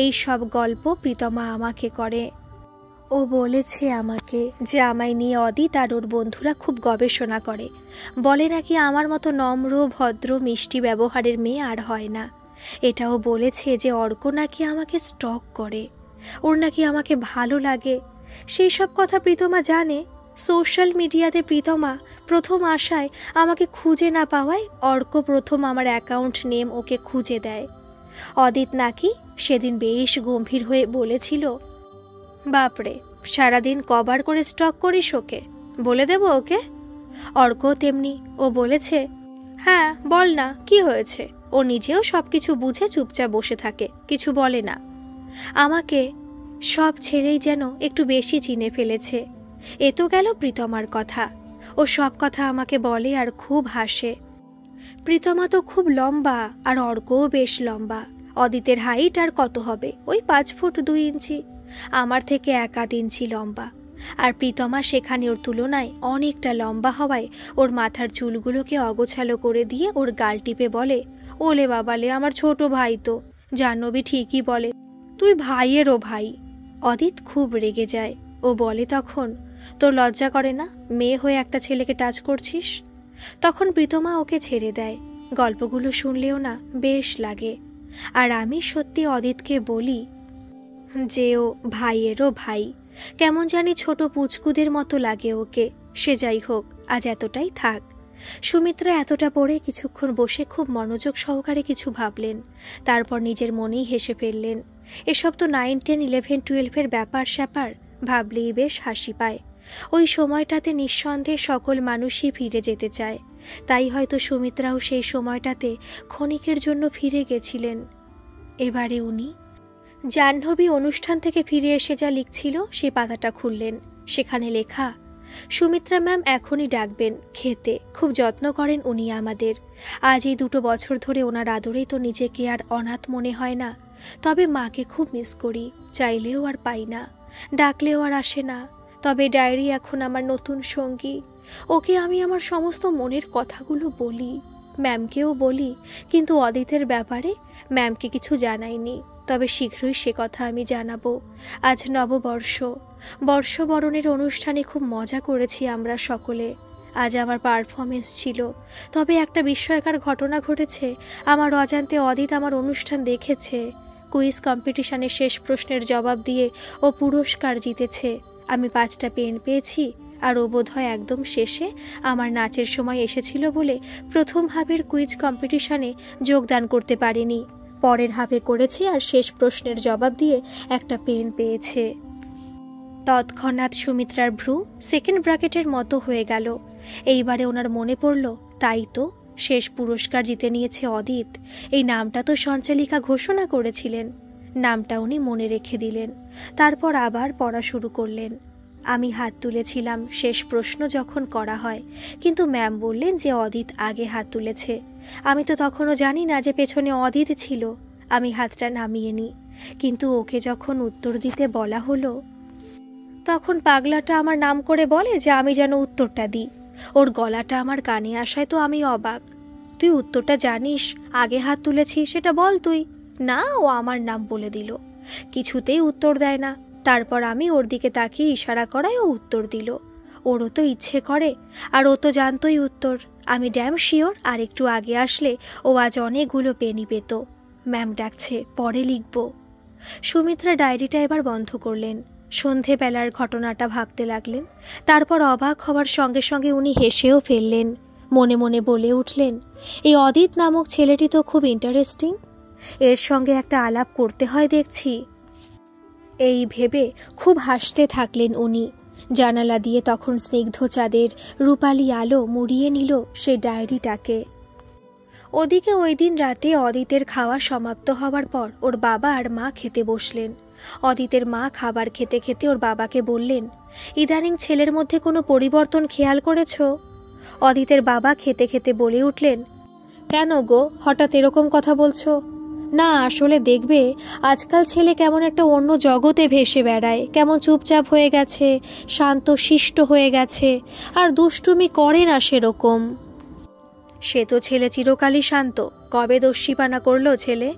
এই সব গল্প প্রীতমা আমাকে করে। ও বলেছে আমাকে যে আমায় নিয়ে অদিত আর ওর বন্ধুরা খুব গবেষণা করে। বলে নাকি আমার মতো নম্র ভদ্র মিষ্টি ব্যবহারের মেয়ে আর হয় না। এটাও বলেছে যে অর্ক নাকি আমাকে স্টক করে, ওর নাকি আমাকে ভালো লাগে। সেই সব কথা প্রীতমা জানে। সোশ্যাল মিডিয়াতে প্রীতমা প্রথম আশায় আমাকে খুঁজে না পাওয়ায় অর্ক প্রথম আমার অ্যাকাউন্ট নেম ওকে খুঁজে দেয়। অদিত নাকি সেদিন বেশ গম্ভীর হয়ে বলেছিল, বাপরে, সারাদিন কবার করে স্টক করিস ওকে, বলে দেব ওকে? অর্ক তেমনি, ও বলেছে, হ্যাঁ বল না, কি হয়েছে? ও নিজেও সব কিছু বুঝে চুপচাপ বসে থাকে, কিছু বলে না। আমাকে সব ছেলেই যেন একটু বেশি চিনে ফেলেছে। এ তো গেল প্রীতমার কথা। ও সব কথা আমাকে বলে আর খুব হাসে। প্রীতমা তো খুব লম্বা আর অর্কও বেশ লম্বা। অদিতের হাইট আর কত হবে, ওই 5 ফুট 2 ইঞ্চি। আমার থেকে 1 আধ ইঞ্চি লম্বা। আর প্রীতমা সেখানে ওর তুলনায় অনেকটা লম্বা হওয়ায় ওর মাথার চুলগুলোকে অগোছালো করে দিয়ে ওর গাল টিপে বলে, ওলে বাবালে, আমার ছোট ভাই তো, জাহ্নবী ঠিকই বলে, তুই ভাইয়েরও ভাই। অদিত খুব রেগে যায়। ও বলে তখন, তোর লজ্জা করে না, মেয়ে হয়ে একটা ছেলেকে টাচ করছিস? তখন প্রীতমা ওকে ছেড়ে দেয়। গল্পগুলো শুনলেও না বেশ লাগে। আর আমি সত্যি অদিতকে বলি যে ও ভাইয়েরও ভাই। কেমন জানি ছোট পুচকুদের মতো লাগে ওকে। সে যাই হোক, আজ এতটাই থাক। সুমিত্রা এতটা পড়ে কিছুক্ষণ বসে খুব মনোযোগ সহকারে কিছু ভাবলেন। তারপর নিজের মনেই হেসে ফেললেন। এসব তো 9, 10, 11, 12-এর ব্যাপার স্যাপার, ভাবলেই বেশ হাসি পায়। ওই সময়টাতে নিঃসন্দেহে সকল মানুষই ফিরে যেতে চায়। তাই হয়তো সুমিত্রাও সেই সময়টাতে ক্ষণিকের জন্য ফিরে গেছিলেন। এবারে উনি জাহ্নবী অনুষ্ঠান থেকে ফিরে এসে যা লিখছিল সে পাতাটা খুললেন। সেখানে লেখা, সুমিত্রা ম্যাম এখনই ডাকবেন খেতে, খুব যত্ন করেন উনি আমাদের। আজ এই 2 বছর ধরে ওনার আদরেই তো নিজেকে আর অনাথ মনে হয় না। তবে মাকে খুব মিস করি, চাইলেও আর পাই না, ডাকলেও আর আসে না। তবে ডায়েরি এখন আমার নতুন সঙ্গী। ওকে আমি আমার সমস্ত মনের কথাগুলো বলি, ম্যামকেও বলি, কিন্তু অদিতের ব্যাপারে ম্যামকে কিছু জানাইনি। তবে শীঘ্রই সে কথা আমি জানাবো। আজ নববর্ষ, বর্ষবরণের অনুষ্ঠানে খুব মজা করেছি আমরা সকলে। আজ আমার পারফরমেন্স ছিল। তবে একটা বিস্ময়কর ঘটনা ঘটেছে। আমার অজান্তে অদিত আমার অনুষ্ঠান দেখেছে। কুইজ কম্পিটিশনের শেষ প্রশ্নের জবাব দিয়ে ও পুরস্কার জিতেছে। আমি 5টা পেন পেয়েছি। আর ও বোধহয় একদম শেষে আমার নাচের সময় এসেছিল বলে প্রথম হাফের কুইজ কম্পিটিশনে যোগদান করতে পারেনি। পরের হাফে করেছে আর শেষ প্রশ্নের জবাব দিয়ে একটা পেন পেয়েছে। তৎক্ষণাৎ সুমিত্রার ভ্রু 2nd ব্র্যাকেটের মতো হয়ে গেল। এইবারে ওনার মনে পড়ল, তাই তো, শেষ পুরস্কার জিতে নিয়েছে অদিত। এই নামটা তো সঞ্চালিকা ঘোষণা করেছিলেন। নামটা উনি মনে রেখে দিলেন। তারপর আবার পড়া শুরু করলেন। আমি হাত তুলেছিলাম শেষ প্রশ্ন যখন করা হয়, কিন্তু ম্যাম বললেন যে অদিত আগে হাত তুলেছে। আমি তো তখনও জানি না যে পেছনে অদিত ছিল। আমি হাতটা নামিয়ে নিই, কিন্তু ওকে যখন উত্তর দিতে বলা হলো তখন পাগলাটা আমার নাম করে বলে যে আমি যেন উত্তরটা দিই। ওর গলাটা আমার কানে আসায় তো আমি অবাক। তুই উত্তরটা জানিস, আগে হাত তুলেছিস, সেটা বল তুই। না, ও আমার নাম বলে দিল। কিছুতেই উত্তর দেয় না। তারপর আমি ওর দিকে তাকিয়ে ইশারা করায় ও উত্তর দিল। ওরও তো ইচ্ছে করে, আর ও তো জানতোই উত্তর। আমি ড্যাম শিওর আর একটু আগে আসলে ও আজ অনেকগুলো পেনই পেত। ম্যাম ডাকছে, পরে লিখব। সুমিত্রা ডায়েরিটা এবার বন্ধ করলেন। সন্ধেবেলার ঘটনাটা ভাবতে লাগলেন। তারপর অবাক হওয়ার সঙ্গে সঙ্গে উনি হেসেও ফেললেন। মনে মনে বলে উঠলেন, এই অদিত নামক ছেলেটি তো খুব ইন্টারেস্টিং। এর সঙ্গে একটা আলাপ করতে হয় দেখছি। এই ভেবে খুব হাসতে থাকলেন উনি। জানালা দিয়ে তখন স্নিগ্ধ চাঁদের রূপালী আলো মুড়িয়ে নিল সে ডায়েরিটাকে। ওদিকে ওই দিন রাতে অদিতের খাওয়া সমাপ্ত হওয়ার পর ওর বাবা আর মা খেতে বসলেন। অদিতের মা খাবার খেতে খেতে ওর বাবাকে বললেন, ইদানিং ছেলের মধ্যে কোনো পরিবর্তন খেয়াল করেছ? অদিতের বাবা খেতে খেতে বলে উঠলেন, কেন গো, হঠাৎ এরকম কথা বলছো? না, আসলে দেখবে আজকাল ছেলে কেমন একটা অন্য জগতে ভেসে বেড়ায়, কেমন চুপচাপ হয়ে গেছে, শান্ত শিষ্ট হয়ে গেছে, আর দুষ্টুমি করে না সেরকম। সে তো ছেলে চিরকালই শান্ত। কবে দস্যিপানা করলো ছেলে?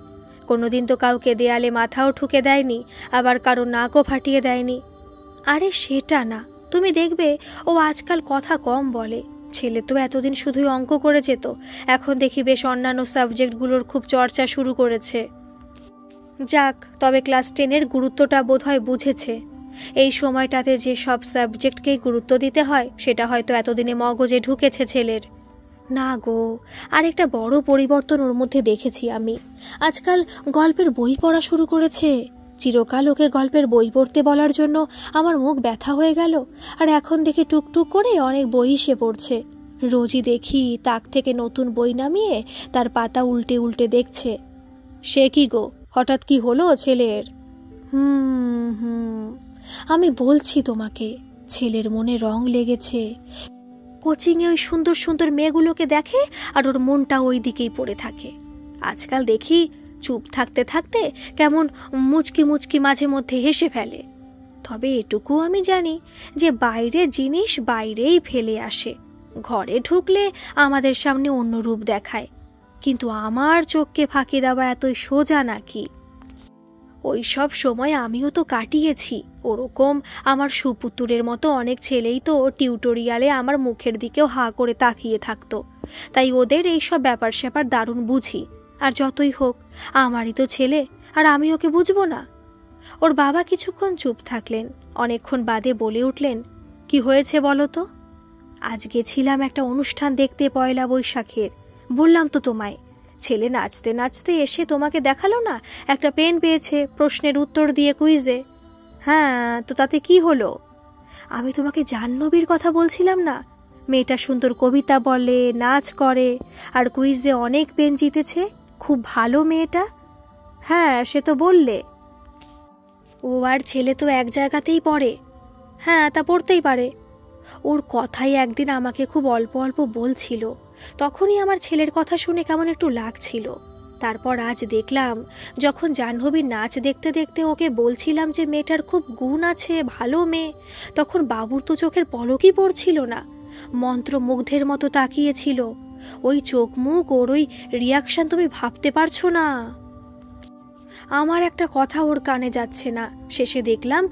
কোনোদিন তো কাউকে দেয়ালে মাথাও ঠুকে দেয়নি, আবার কারো নাকও ফাটিয়ে দেয়নি। আরে সেটা না, তুমি দেখবে ও আজকাল কথা কম বলে। ছেলে তো এতদিন শুধুই অঙ্ক করে যেত, এখন দেখি বেশ অন্যান্য সাবজেক্টগুলোর খুব চর্চা শুরু করেছে। যাক, তবে ক্লাস 10-এর গুরুত্বটা বোধহয় বুঝেছে। এই সময়টাতে যে সব সাবজেক্টকেই গুরুত্ব দিতে হয় সেটা হয়তো এতদিনে মগজে ঢুকেছে ছেলের। না গো, আরেকটা বড় পরিবর্তন ওর মধ্যে দেখেছি আমি। আজকাল গল্পের বই পড়া শুরু করেছে। চিরকাল ওকে গল্পের বই পড়তে বলার জন্য আমার মুখ ব্যথা হয়ে গেল, আর এখন দেখি টুকটুক করে অনেক বই সে পড়ছে। রোজই দেখি তাক থেকে নতুন বই নামিয়ে তার পাতা উল্টে উল্টে দেখছে। সে কি গো, হঠাৎ কি হলো ছেলের? আমি বলছি তোমাকে, ছেলের মনে রং লেগেছে। কোচিংয়ে ওই সুন্দর সুন্দর মেয়েগুলোকে দেখে আর ওর মনটা ওই দিকেই পড়ে থাকে। আজকাল দেখি চুপ থাকতে থাকতে কেমন মুচকি মুচকি মাঝে মধ্যে হেসে ফেলে। তবে এটুকু আমি জানি যে বাইরের জিনিস বাইরেই ফেলে আসে, ঘরে ঢুকলে আমাদের সামনে অন্য রূপ দেখায়। কিন্তু আমার চোখকে ফাঁকি দেওয়া এতই সোজা নাকি? ওই সব সময় আমিও তো কাটিয়েছি। ওরকম আমার সুপুত্রের মতো অনেক ছেলেই তো টিউটোরিয়ালে আমার মুখের দিকেও হাঁ করে তাকিয়ে থাকতো। তাই ওদের এইসব ব্যাপার স্যাপার দারুণ বুঝি। আর যতই হোক আমারই তো ছেলে, আর আমি ওকে বুঝবো না? ওর বাবা কিছুক্ষণ চুপ থাকলেন, অনেকক্ষণ বাদে বলে উঠলেন, কি হয়েছে বলো তো? আজ গেছিলাম একটা অনুষ্ঠান দেখতে, পয়লা বৈশাখের। বললাম তো তোমায়। ছেলে নাচতে নাচতে এসে তোমাকে দেখালো না একটা পেন পেয়েছে প্রশ্নের উত্তর দিয়ে কুইজে? হ্যাঁ, তো তাতে কি হলো? আমি তোমাকে জাহ্নবীর কথা বলছিলাম না? মেয়েটা সুন্দর কবিতা বলে, নাচ করে, আর কুইজে অনেক পেন জিতেছে। খুব ভালো মেয়েটা। হ্যাঁ, সে তো বললে। ও আর ছেলে তো এক জায়গাতেই পড়ে। হ্যাঁ, তা পড়তেই পারে। ওর কথাই একদিন আমাকে খুব অল্প অল্প বলছিল, তখনই আমার ছেলের কথা শুনে কেমন একটু লাগছিল। তারপর আজ দেখলাম, যখন জাহ্নবীর নাচ দেখতে দেখতে ওকে বলছিলাম যে মেয়েটার খুব গুণ আছে, ভালো মেয়ে, তখন বাবুর তো চোখের পলকই পড়ছিল না, মন্ত্রমুগ্ধের মতো তাকিয়েছিল। ওই চোখ মুখ, ওর ওই রিয়াকশন তুমি ভাবতে পারছো না। আমার একটা কথা ওর কানে যাচ্ছে না। শেষে দেখলাম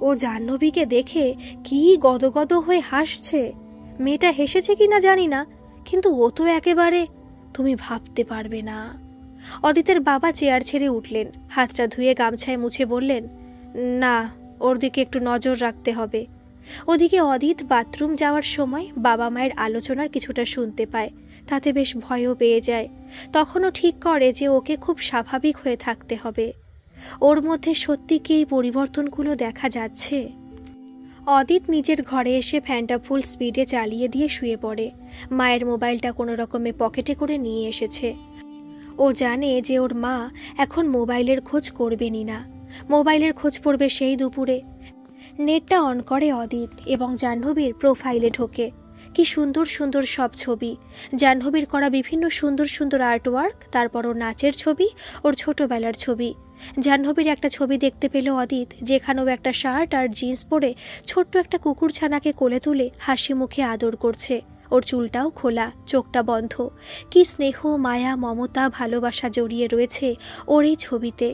ও জাহ্নবীকে দেখে কি গদগদ হয়ে হাসছে। মেয়েটা হেসেছে কিনা জানি না, কিন্তু ও তো একেবারে, তুমি ভাবতে পারবে না। অদিতের বাবা চেয়ার ছেড়ে উঠলেন, হাতটা ধুয়ে গামছায় মুছে বললেন, না, ওর দিকে একটু নজর রাখতে হবে। ওদিকে অদিত বাথরুম যাওয়ার সময় বাবা মায়ের আলোচনার কিছুটা শুনতে পায়, তাতে বেশ ভয়ও পেয়ে যায়। তখনও ঠিক করে যে ওকে খুব স্বাভাবিক হয়ে থাকতে হবে। ওর মধ্যে সত্যি কি এই পরিবর্তনগুলো দেখা যাচ্ছে? অদিত নিজের ঘরে এসে ফ্যানটা ফুল স্পিডে চালিয়ে দিয়ে শুয়ে পড়ে। মায়ের মোবাইলটা কোনো রকমে পকেটে করে নিয়ে এসেছে। ও জানে যে ওর মা এখন মোবাইলের খোঁজ করবেনই না, মোবাইলের খোঁজ পড়বে সেই দুপুরে। নেটটা অন করে অদিত এবং জাহ্নবীর প্রোফাইলে ঢোকে। কি সুন্দর সুন্দর সব ছবি, জাহ্নবীর করা বিভিন্ন সুন্দর সুন্দর আর্টওয়ার্ক, তারপর ওর নাচের ছবি, ওর ছোটবেলার ছবি। জাহ্নবীর একটা ছবি দেখতে পেল অদিত, যেখানেও একটা শার্ট আর জিন্স পরে ছোট্ট একটা কুকুরছানাকে কোলে তুলে হাসি মুখে আদর করছে। ওর চুলটাও খোলা, চোখটা বন্ধ। কি স্নেহ, মায়া, মমতা, ভালোবাসা জড়িয়ে রয়েছে ওর এই ছবিতে।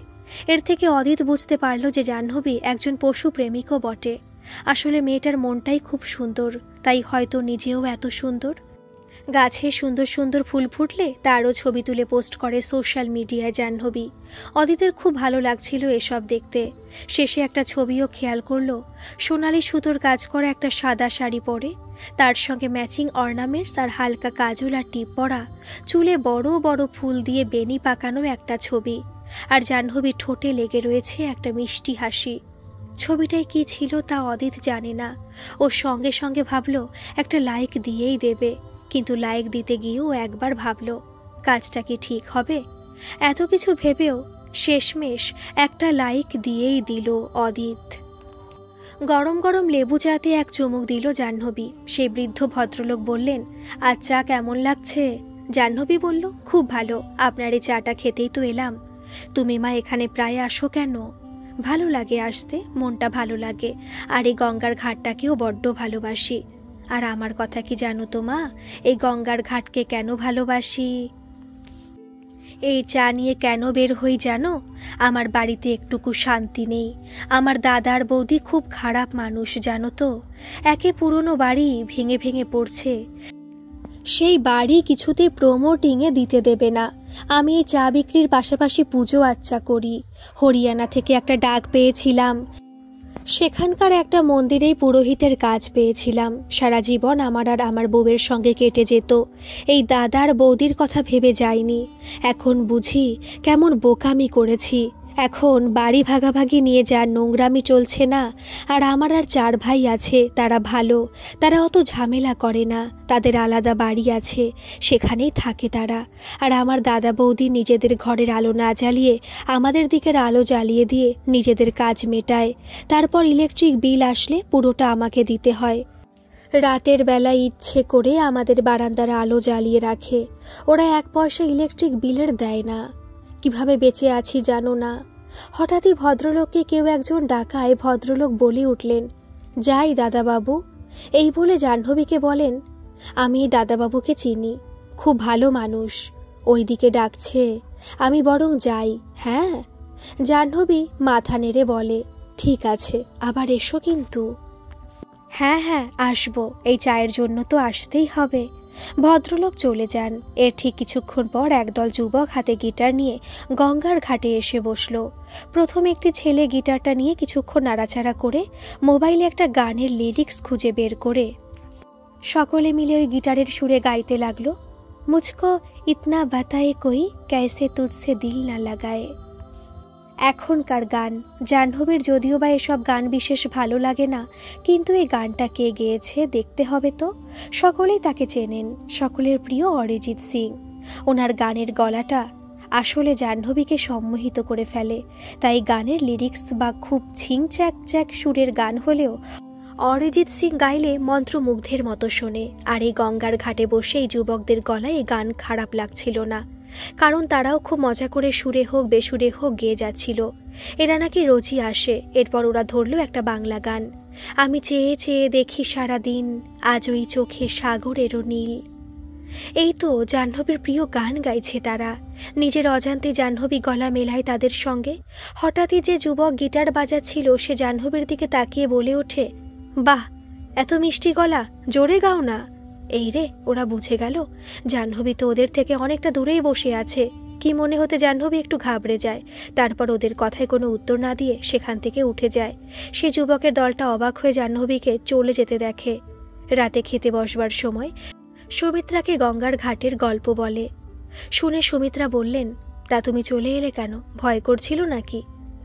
এর থেকে অদিত বুঝতে পারল যে জাহ্নবী একজন পশু প্রেমিকও বটে। আসলে মেয়েটার মনটাই খুব সুন্দর, তাই হয়তো নিজেও এত সুন্দর। গাছে সুন্দর সুন্দর ফুল ফুটলে তারও ছবি তুলে পোস্ট করে সোশ্যাল মিডিয়ায় জাহ্নবী। অদিতের খুব ভালো লাগছিল এসব দেখতে। শেষে একটা ছবিও খেয়াল করলো, সোনালি সুতোর কাজ করা একটা সাদা শাড়ি পরে, তার সঙ্গে ম্যাচিং অর্নামেন্টস আর হালকা কাজল আর টিপ পরা, চুলে বড় বড় ফুল দিয়ে বেনি পাকানো একটা ছবি, আর জাহ্নবী ঠোঁটে লেগে রয়েছে একটা মিষ্টি হাসি। ছবিটায় কি ছিল তা অদিত জানে না। ও সঙ্গে সঙ্গে ভাবলো একটা লাইক দিয়েই দেবে, কিন্তু লাইক দিতে গিয়েও একবার ভাবলো কাজটা কি ঠিক হবে। এত কিছু ভেবেও শেষমেশ একটা লাইক দিয়েই দিল অদিত। গরম গরম লেবু চাতে এক চুমুক দিল জাহ্নবী। সেই বৃদ্ধ ভদ্রলোক বললেন, আজ চা কেমন লাগছে? জাহ্নবী বলল, খুব ভালো, আপনার এই চাটা খেতেই তো এলাম। তুমি মা এখানে প্রায় আসো কেন? ভালো লাগে আসতে, মনটা ভালো লাগে, আর এই গঙ্গার ঘাটটাকেও বড্ড ভালোবাসি। আর আমার কথা কি জানো তো মা, এই গঙ্গার ঘাটকে কেন ভালোবাসি? এই চা নিয়ে কেন বের হই জানো? আমার বাড়িতে একটুকু শান্তি নেই। আমার দাদার বৌদি খুব খারাপ মানুষ জানো তো। একে পুরনো বাড়ি ভেঙে ভেঙে পড়ছে, সেই বাড়ি কিছুতেই প্রমোটিংয়ে দিতে দেবে না। আমি এই চা বিক্রির পাশাপাশি পুজো আচ্চা করি। হরিয়ানা থেকে একটা ডাক পেয়েছিলাম, সেখানকার একটা মন্দিরেই পুরোহিতের কাজ পেয়েছিলাম। সারা জীবন আমার আর আমার বউয়ের সঙ্গে কেটে যেত। এই দাদার বৌদির কথা ভেবে যাইনি। এখন বুঝি কেমন বোকামি করেছি। এখন বাড়ি ভাগাভাগি নিয়ে যার নোংরামি চলছে না। আর আমার আর 4 ভাই আছে, তারা ভালো, তারা অত ঝামেলা করে না, তাদের আলাদা বাড়ি আছে, সেখানেই থাকে তারা। আর আমার দাদা বৌদি নিজেদের ঘরের আলো না জ্বালিয়ে আমাদের দিকের আলো জ্বালিয়ে দিয়ে নিজেদের কাজ মেটায়। তারপর ইলেকট্রিক বিল আসলে পুরোটা আমাকে দিতে হয়। রাতের বেলা ইচ্ছে করে আমাদের বারান্দার আলো জ্বালিয়ে রাখে। ওরা 1 পয়সা ইলেকট্রিক বিলের দেয় না। কিভাবে বেঁচে আছি জানো না। হঠাৎই ভদ্রলোককে কেউ একজন ডাকায় ভদ্রলোক বলে উঠলেন, যাই দাদাবাবু। এই বলে জাহ্নবীকে বলেন, আমি দাদাবাবুকে চিনি, খুব ভালো মানুষ, ওইদিকে ডাকছে, আমি বরং যাই। হ্যাঁ। জাহ্নবী মাথা নেড়ে বলে, ঠিক আছে, আবার এসো কিন্তু। হ্যাঁ হ্যাঁ, আসবো, এই চায়ের জন্য তো আসতেই হবে। ভদ্রলোক চলে যান। এর ঠিক কিছুক্ষণ পর একদল যুবক হাতে গিটার নিয়ে গঙ্গার ঘাটে এসে বসল। প্রথমে একটি ছেলে গিটারটা নিয়ে কিছুক্ষণ নাড়াচাড়া করে মোবাইলে একটা গানের লিরিক্স খুঁজে বের করে সকলে মিলে ওই গিটারের সুরে গাইতে লাগলো, মুঝকো ইতনা বাতায়ে কই कैसे तुझसे दिल না লাগায়ে। এখনকার গান। জাহ্নবীর যদিও বা এসব গান বিশেষ ভালো লাগে না, কিন্তু এই গানটা কে গেয়েছে দেখতে হবে তো। সকলেই তাকে চেনেন, সকলের প্রিয় অরিজিৎ সিং। ওনার গানের গলাটা আসলে জাহ্নবীকে সম্মোহিত করে ফেলে। তাই গানের লিরিক্স বা খুব ছিংচ্যাক চ্যাক সুরের গান হলেও অরিজিৎ সিং গাইলে মন্ত্রমুগ্ধের মতো শোনে। আর এই গঙ্গার ঘাটে বসে এই যুবকদের গলায় এই গান খারাপ লাগছিল না, কারণ তারাও খুব মজা করে সুরে হোক বেসুরে হোক গেয়ে যাচ্ছিল। এরা নাকি রোজই আসে। এরপর ওরা ধরলো একটা বাংলা গান, আমি চেয়ে চেয়ে দেখি সারাদিন, আজ ওই চোখে সাগরেরও নীল। এই তো জাহ্নবীর প্রিয় গান গাইছে তারা। নিজের অজান্তে জাহ্নবী গলা মেলায় তাদের সঙ্গে। হঠাৎই যে যুবক গিটার বাজাচ্ছিল সে জাহ্নবীর দিকে তাকিয়ে বলে ওঠে, বাহ, এত মিষ্টি গলা, জোরে গাও না। এই রে, ওরা বুঝে গেল জাহ্নবী তো ওদের থেকে অনেকটা দূরেই বসে আছে। কি মনে হতে জাহ্নবী একটু ঘাবড়ে যায়। তারপর ওদের কথায় কোনো উত্তর না দিয়ে সেখান থেকে উঠে যায়। সে যুবকের দলটা অবাক হয়ে জাহ্নবীকে চলে যেতে দেখে। রাতে খেতে বসবার সময় সুমিত্রাকে গঙ্গার ঘাটের গল্প বলে। শুনে সুমিত্রা বললেন, তা তুমি চলে এলে কেন? ভয় করছিল নাকি?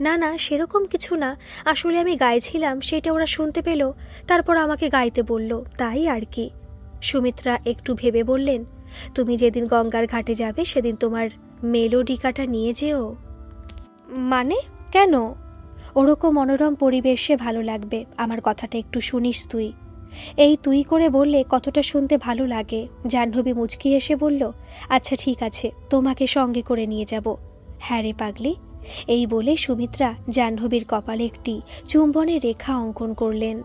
না না, সেরকম কিছু না, আসলে আমি গাইছিলাম, সেটা ওরা শুনতে পেল, তারপর আমাকে গাইতে বলল, তাই আর কি। সুমিত্রা একটু ভেবে বললেন, তুমি যেদিন গঙ্গার ঘাটে যাবে সেদিন তোমার মেলোডিকাটা নিয়ে যেও। মানে কেন? ওরকম মনোরম পরিবেশে ভালো লাগবে, আমার কথাটা একটু শুনিস তুই। এই তুই করে বললে কতটা শুনতে ভালো লাগে। জাহ্নবী মুচকি এসে বলল, আচ্ছা ঠিক আছে, তোমাকে সঙ্গে করে নিয়ে যাব। হ্যাঁ রে পাগলি। এই বলে সুমিত্রা জাহ্নবীর কপালে একটি চুম্বনের রেখা অঙ্কন করলেন।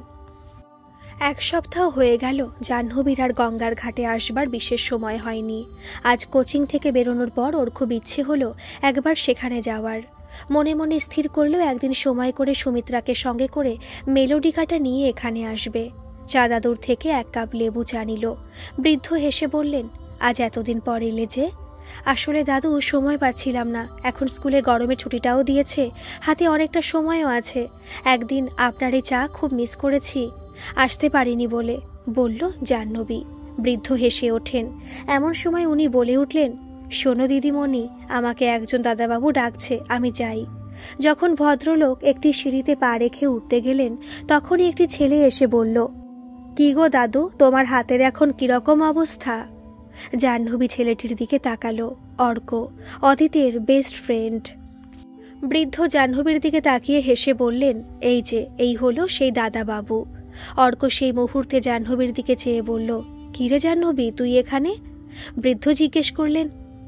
এক সপ্তাহ হয়ে গেল জাহ্নবীর আর গঙ্গার ঘাটে আসবার বিশেষ সময় হয়নি। আজ কোচিং থেকে বেরোনোর পর ওর খুব ইচ্ছে হলো একবার সেখানে যাওয়ার। মনে মনে স্থির করলো একদিন সময় করে সুমিত্রাকে সঙ্গে করে মেলোডিকাটা নিয়ে এখানে আসবে। চা দাদুর থেকে এক কাপ লেবু চা নিল। বৃদ্ধ হেসে বললেন, আজ এতদিন পর এলে যে? আসলে দাদু, সময় পাচ্ছিলাম না, এখন স্কুলে গরমের ছুটিটাও দিয়েছে, হাতে অনেকটা সময়ও আছে। একদিন আপনার এই চা খুব মিস করেছি, আসতে পারিনি বলে, বলল জাহ্নবী। বৃদ্ধ হেসে ওঠেন। এমন সময় উনি বলে উঠলেন, শোনো দিদিমণি, আমাকে একজন দাদাবাবু ডাকছে, আমি যাই। যখন ভদ্রলোক একটি সিঁড়িতে পা রেখে উঠতে গেলেন তখনই একটি ছেলে এসে বলল, কি গো দাদু, তোমার হাতের এখন কিরকম অবস্থা? জাহ্নবী ছেলেটির দিকে তাকালো। অর্ক, অদিতের বেস্ট ফ্রেন্ড। বৃদ্ধ জাহ্নবীর দিকে তাকিয়ে হেসে বললেন, এই যে, এই হলো সেই দাদাবাবু। অর্ক সেই মুহূর্তে জাহ্নবীর দিকে চেয়ে বলল, কিরে জাহ্নবী, তুই এখানে? বৃদ্ধ জিজ্ঞেস করলেন,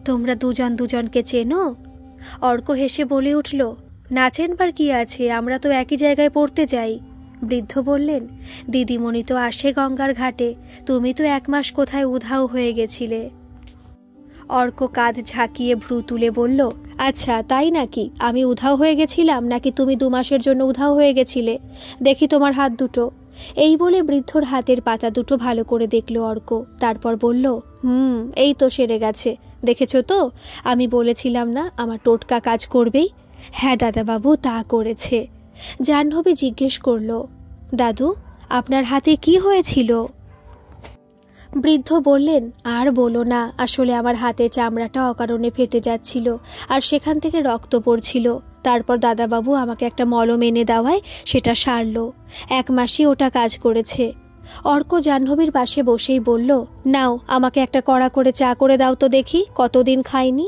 তোমরা দুজন দুজনকে চেনো? অর্ক হেসে বলে উঠল, না চেনবার কি আছে, আমরা তো একই জায়গায় পড়তে যাই। বৃদ্ধ বললেন, দিদিমণি তো আসে গঙ্গার ঘাটে, তুমি তো 1 মাস কোথায় উধাও হয়ে গেছিলে। অর্ক কাঁধ ঝাঁকিয়ে ভ্রু তুলে বলল, আচ্ছা তাই নাকি? আমি উধাও হয়ে গেছিলাম নাকি তুমি 2 মাসের জন্য উধাও হয়ে গেছিলে? দেখি তোমার হাত দুটো। এই বলে বৃদ্ধর হাতের পাতা দুটো ভালো করে দেখল অর্ক। তারপর বলল, এই তো সেরে গেছে, দেখেছো তো, আমি বলেছিলাম না আমার টোটকা কাজ করবেই। হ্যাঁ দাদাবাবু, তা করেছে। জাহ্নবী জিজ্ঞেস করল, দাদু, আপনার হাতে কি হয়েছিল? বৃদ্ধ বললেন, আর বলো না, আসলে আমার হাতের চামড়াটা অকারণে ফেটে যাচ্ছিল আর সেখান থেকে রক্ত পড়ছিল। তারপর দাদাবাবু আমাকে একটা মলম এনে দেওয়ায় সেটা সারল। 1 মাসই ওটা কাজ করেছে। অর্ক জাহ্নবীর পাশে বসেই বলল, নাও, আমাকে একটা কড়া করে চা করে দাও তো দেখি, কতদিন খাইনি।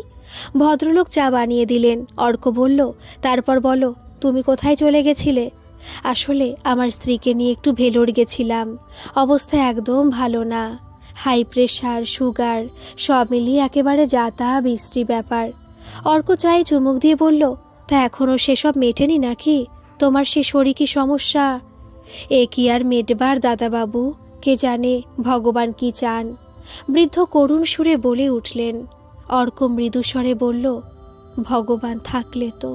ভদ্রলোক চা বানিয়ে দিলেন। অর্ক বলল, তারপর বলো, তুমি কোথায় চলে গেছিলে? আসলে আমার স্ত্রীকে নিয়ে একটু ভেলোর গেছিলাম। অবস্থা একদম ভালো না, হাই প্রেশার, সুগার, সব মিলিয়ে একেবারে যাতা বৃষ্টি ব্যাপার। অর্ক চায়ে চুমুক দিয়ে বলল, তা এখনও সেসব মেটেনি নাকি? তোমার সে শরীরী সমস্যা এ কি আর মেটবার দাদাবাবু? কে জানে ভগবান কি চান। বৃদ্ধ করুণ সুরে বলে উঠলেন। অর্ক মৃদুস্বরে বলল, ভগবান থাকলে তো।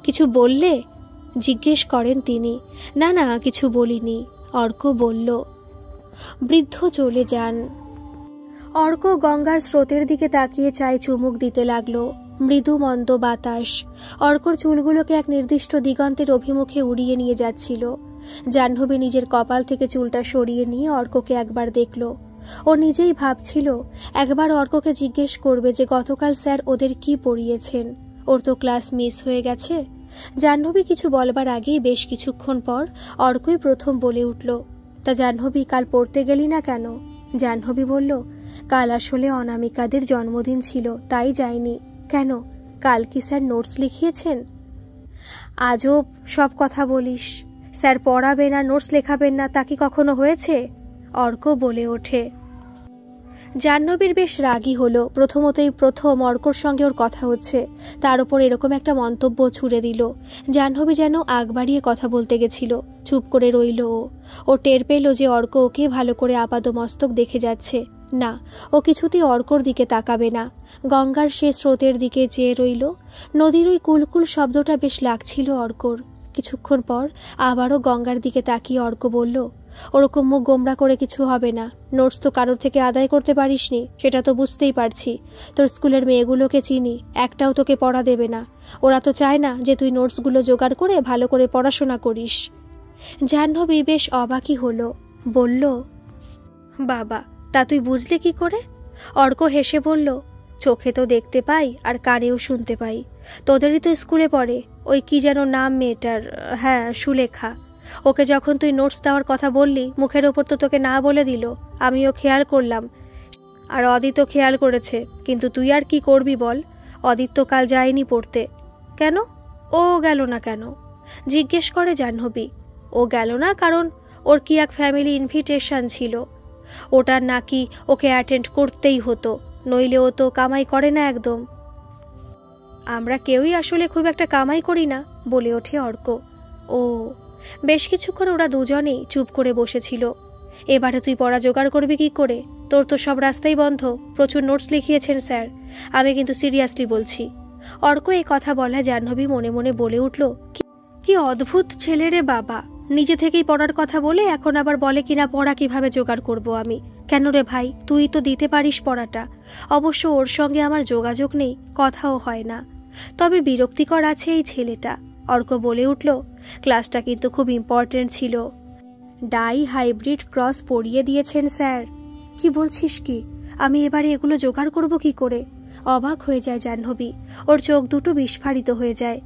কিছু বললে? জিজ্ঞেস করেন তিনি। না না, কিছু বলিনি, অর্ক বলল। বৃদ্ধ চলে যান। অর্ক গঙ্গার স্রোতের দিকে তাকিয়ে চায় চুমুক দিতে লাগলো। মৃদু মন্দ বাতাস অর্কর চুলগুলোকে এক নির্দিষ্ট দিগন্তের অভিমুখে উড়িয়ে নিয়ে যাচ্ছিল। জাহ্নবী নিজের কপাল থেকে চুলটা সরিয়ে নিয়ে অর্ককে একবার দেখল। ও নিজেই ভাবছিল একবার অর্ককে জিজ্ঞেস করবে যে গতকাল স্যার ওদের কি পড়িয়েছেন। ওর তো ক্লাস মিস হয়ে গেছে। জাহ্নবী কিছু বলবার আগেই বেশ কিছুক্ষণ পর অর্কই প্রথম বলে উঠল, তা জাহ্নবী, কাল পড়তে গেলি না কেন? জাহ্নবী বলল, কাল আসলে অনামিকাদের জন্মদিন ছিল, তাই যাইনি। কেন, কাল কি স্যার নোটস লিখিয়েছেন? আজব সব কথা বলিস। স্যার পড়াবেন আর নোটস লেখাবেন না, তা কি কখনো হয়েছে? অর্ক বলে ওঠে। জাহ্নবীর বেশ রাগী হলো। প্রথমতই প্রথম অর্কর সঙ্গে ওর কথা হচ্ছে, তার উপর এরকম একটা মন্তব্য ছুড়ে দিল। জাহ্নবী যেন আগ বাড়িয়ে কথা বলতে গেছিল। চুপ করে রইল। ও টের পেল যে অর্ক ওকে ভালো করে আপাদমস্তক দেখে যাচ্ছে না। ও কিছুতেই অর্কর দিকে তাকাবে না। গঙ্গার সে স্রোতের দিকে চেয়ে রইল। নদীর ওই কুলকুল শব্দটা বেশ লাগছিল অর্কর। কিছুক্ষণ পর আবারও গঙ্গার দিকে তাকিয়ে অর্ক বলল, ওরকম মুখ গোমড়া করে কিছু হবে না। নোটস তো কারোর থেকে আদায় করতে পারিসনি, সেটা তো বুঝতেই পারছি। তোর স্কুলের মেয়েগুলোকে চিনি, একটাও তোকে পড়া দেবে না। ওরা তো চায় না যে তুই নোটসগুলো জোগাড় করে ভালো করে পড়াশোনা করিস। জাহ্নবী বেশ অবাকই হলো। বলল, বাবা, তা তুই বুঝলি কি করে? অর্ক হেসে বলল, চোখে তো দেখতে পাই আর কানেও শুনতে পাই। তোদেরই তো স্কুলে পড়ে, ওই কি যেন নাম মেয়েটার, হ্যাঁ সুলেখা। ওকে যখন তুই নোটস দেওয়ার কথা বললি, মুখের ওপর তো তোকে না বলে দিল। আমিও খেয়াল করলাম, আর অদিতও খেয়াল করেছে। কিন্তু তুই আর কি করবি বল? অদিত তো কাল যায়নি পড়তে। কেন? ও গেল না কেন? জিজ্ঞেস করে জাহ্নবী। ও গেল না কারণ ওর কি এক ফ্যামিলি ইনভিটেশন ছিল, ওটার নাকি ওকে অ্যাটেন্ড করতেই হতো, নইলে ও তো কামাই করে না একদম। আমরা কেউই আসলে খুব একটা কামাই করি না, বলে ওঠে অর্ক। ও। বেশ কিছুক্ষণ ওরা দুজনেই চুপ করে বসেছিল। এবারে তুই পড়া জোগাড় করবি কি করে? তোর তো সব রাস্তাই বন্ধ। প্রচুর নোটস লিখিয়েছেন স্যার, আমি কিন্তু সিরিয়াসলি বলছি। অর্ক এই কথা বলা জাহ্নবী মনে মনে বলে উঠল, কি অদ্ভুত ছেলে রে বাবা। নিজে থেকেই পড়ার কথা বলে এখন আবার বলে কিনা পড়া কিভাবে জোগাড় করব আমি। কেন রে ভাই, তুই তো দিতে পারিস পড়াটা। অবশ্য ওর সঙ্গে আমার যোগাযোগ নেই, কথাও হয় না। তবে বিরক্তিকর আছে এই ছেলেটা। অর্ক বলে উঠল, ক্লাসটা কিন্তু খুব ইম্পর্টেন্ট ছিল। ডাই হাইব্রিড ক্রস পড়িয়ে দিয়েছেন স্যার। কি বলছিস কি? আমি এবারে এগুলো জোগাড় করব কি করে? অবাক হয়ে যায় জাহ্নবী। ওর চোখ দুটো বিস্ফারিত হয়ে যায়।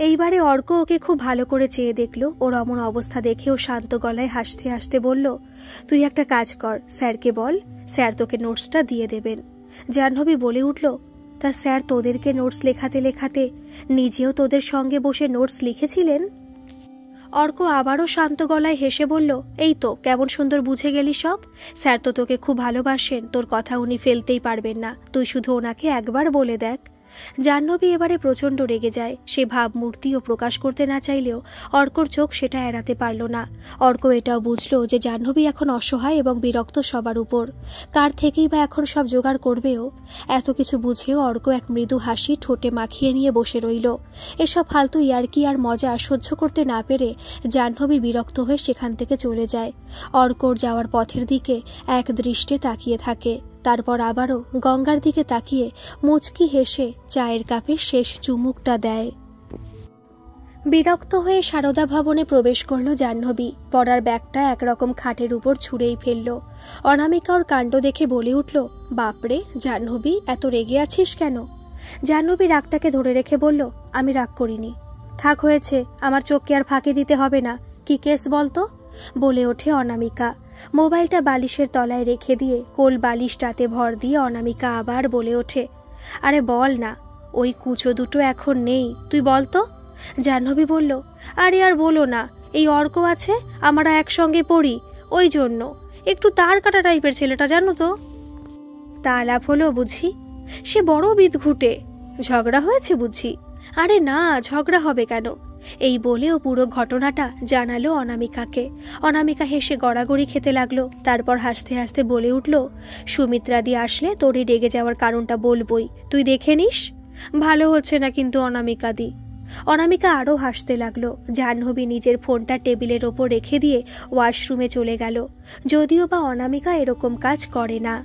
এইবারে অর্ক ওকে খুব ভালো করে চেয়ে দেখল। ওর অমন অবস্থা দেখে ও শান্ত গলায় হাসতে হাসতে বলল, তুই একটা কাজ কর, স্যারকে বল, স্যার তোকে নোটসটা দিয়ে দেবেন। জাহ্নবী বলে উঠল, তা স্যার তোদেরকে নোটস লেখাতে লেখাতে নিজেও তোদের সঙ্গে বসে নোটস লিখেছিলেন? অর্ক আবারও শান্ত গলায় হেসে বলল, এই তো কেমন সুন্দর বুঝে গেলি সব। স্যার তো তোকে খুব ভালোবাসেন, তোর কথা উনি ফেলতেই পারবেন না। তুই শুধু ওনাকে একবার বলে দেখ। জাহ্নবী এবারে প্রচণ্ড রেগে যায়। সে ভাবমূর্তিও প্রকাশ করতে না চাইলেও অর্কর চোখ সেটা এড়াতে পারল না। অর্ক এটাও বুঝল যে জাহ্নবী এখন অসহায় এবং বিরক্ত সবার উপর। কার থেকেই বা এখন সব জোগাড় করবেও। এত কিছু বুঝেও অর্ক এক মৃদু হাসি ঠোঁটে মাখিয়ে নিয়ে বসে রইল। এসব ফালতু ইয়ার্কি আর মজা সহ্য করতে না পেরে জাহ্নবী বিরক্ত হয়ে সেখান থেকে চলে যায়। অর্কর যাওয়ার পথের দিকে এক দৃষ্টে তাকিয়ে থাকে। তারপর আবারও গঙ্গার দিকে তাকিয়ে মুচকি হেসে চায়ের কাপে শেষ চুমুকটা দেয়। বিরক্ত হয়ে সারদা ভবনে প্রবেশ করল জাহ্নবী। পড়ার ব্যাগটা একরকম খাটের উপর ছুঁড়েই ফেলল। অনামিকা ওর কাণ্ড দেখে বলে উঠল, বাপরে জাহ্নবী, এত রেগে আছিস কেন? জাহ্নবী রাগটাকে ধরে রেখে বলল, আমি রাগ করিনি। থাক হয়েছে, আমার চোখকে আর ফাঁকি দিতে হবে না। কি কেস বলতো? বলে ওঠে অনামিকা। মোবাইলটা বালিশের তলায় রেখে দিয়ে কোল বালিশটাতে ভর দিয়ে অনামিকা আবার বলে ওঠে, আরে বল না, ওই কুচো দুটো এখন নেই, তুই বলতো। জাহ্নবী বলল, আরে আর বলো না, এই অর্ক আছে, আমরা একসঙ্গে পড়ি, ওই জন্য। একটু তার কাটা টাইপের ছেলেটা, জানো তো। তা লাভ হলো বুঝি? সে বড় বিদঘুটে। ঝগড়া হয়েছে বুঝি? আরে না, ঝগড়া হবে কেন? এই বলেও পুরো ঘটনাটা জানালো অনামিকাকে। অনামিকা হেসে গড়াগড়ি খেতে লাগলো। তারপর হাসতে হাসতে বলে উঠল, সুমিত্রাদি আসলে তোরই রেগে যাওয়ার কারণটা বলবই, তুই দেখে নিস। ভালো হচ্ছে না কিন্তু অনামিকাদি। অনামিকা আরও হাসতে লাগলো। জাহ্নবী নিজের ফোনটা টেবিলের ওপর রেখে দিয়ে ওয়াশরুমে চলে গেল। যদিও বা অনামিকা এরকম কাজ করে না,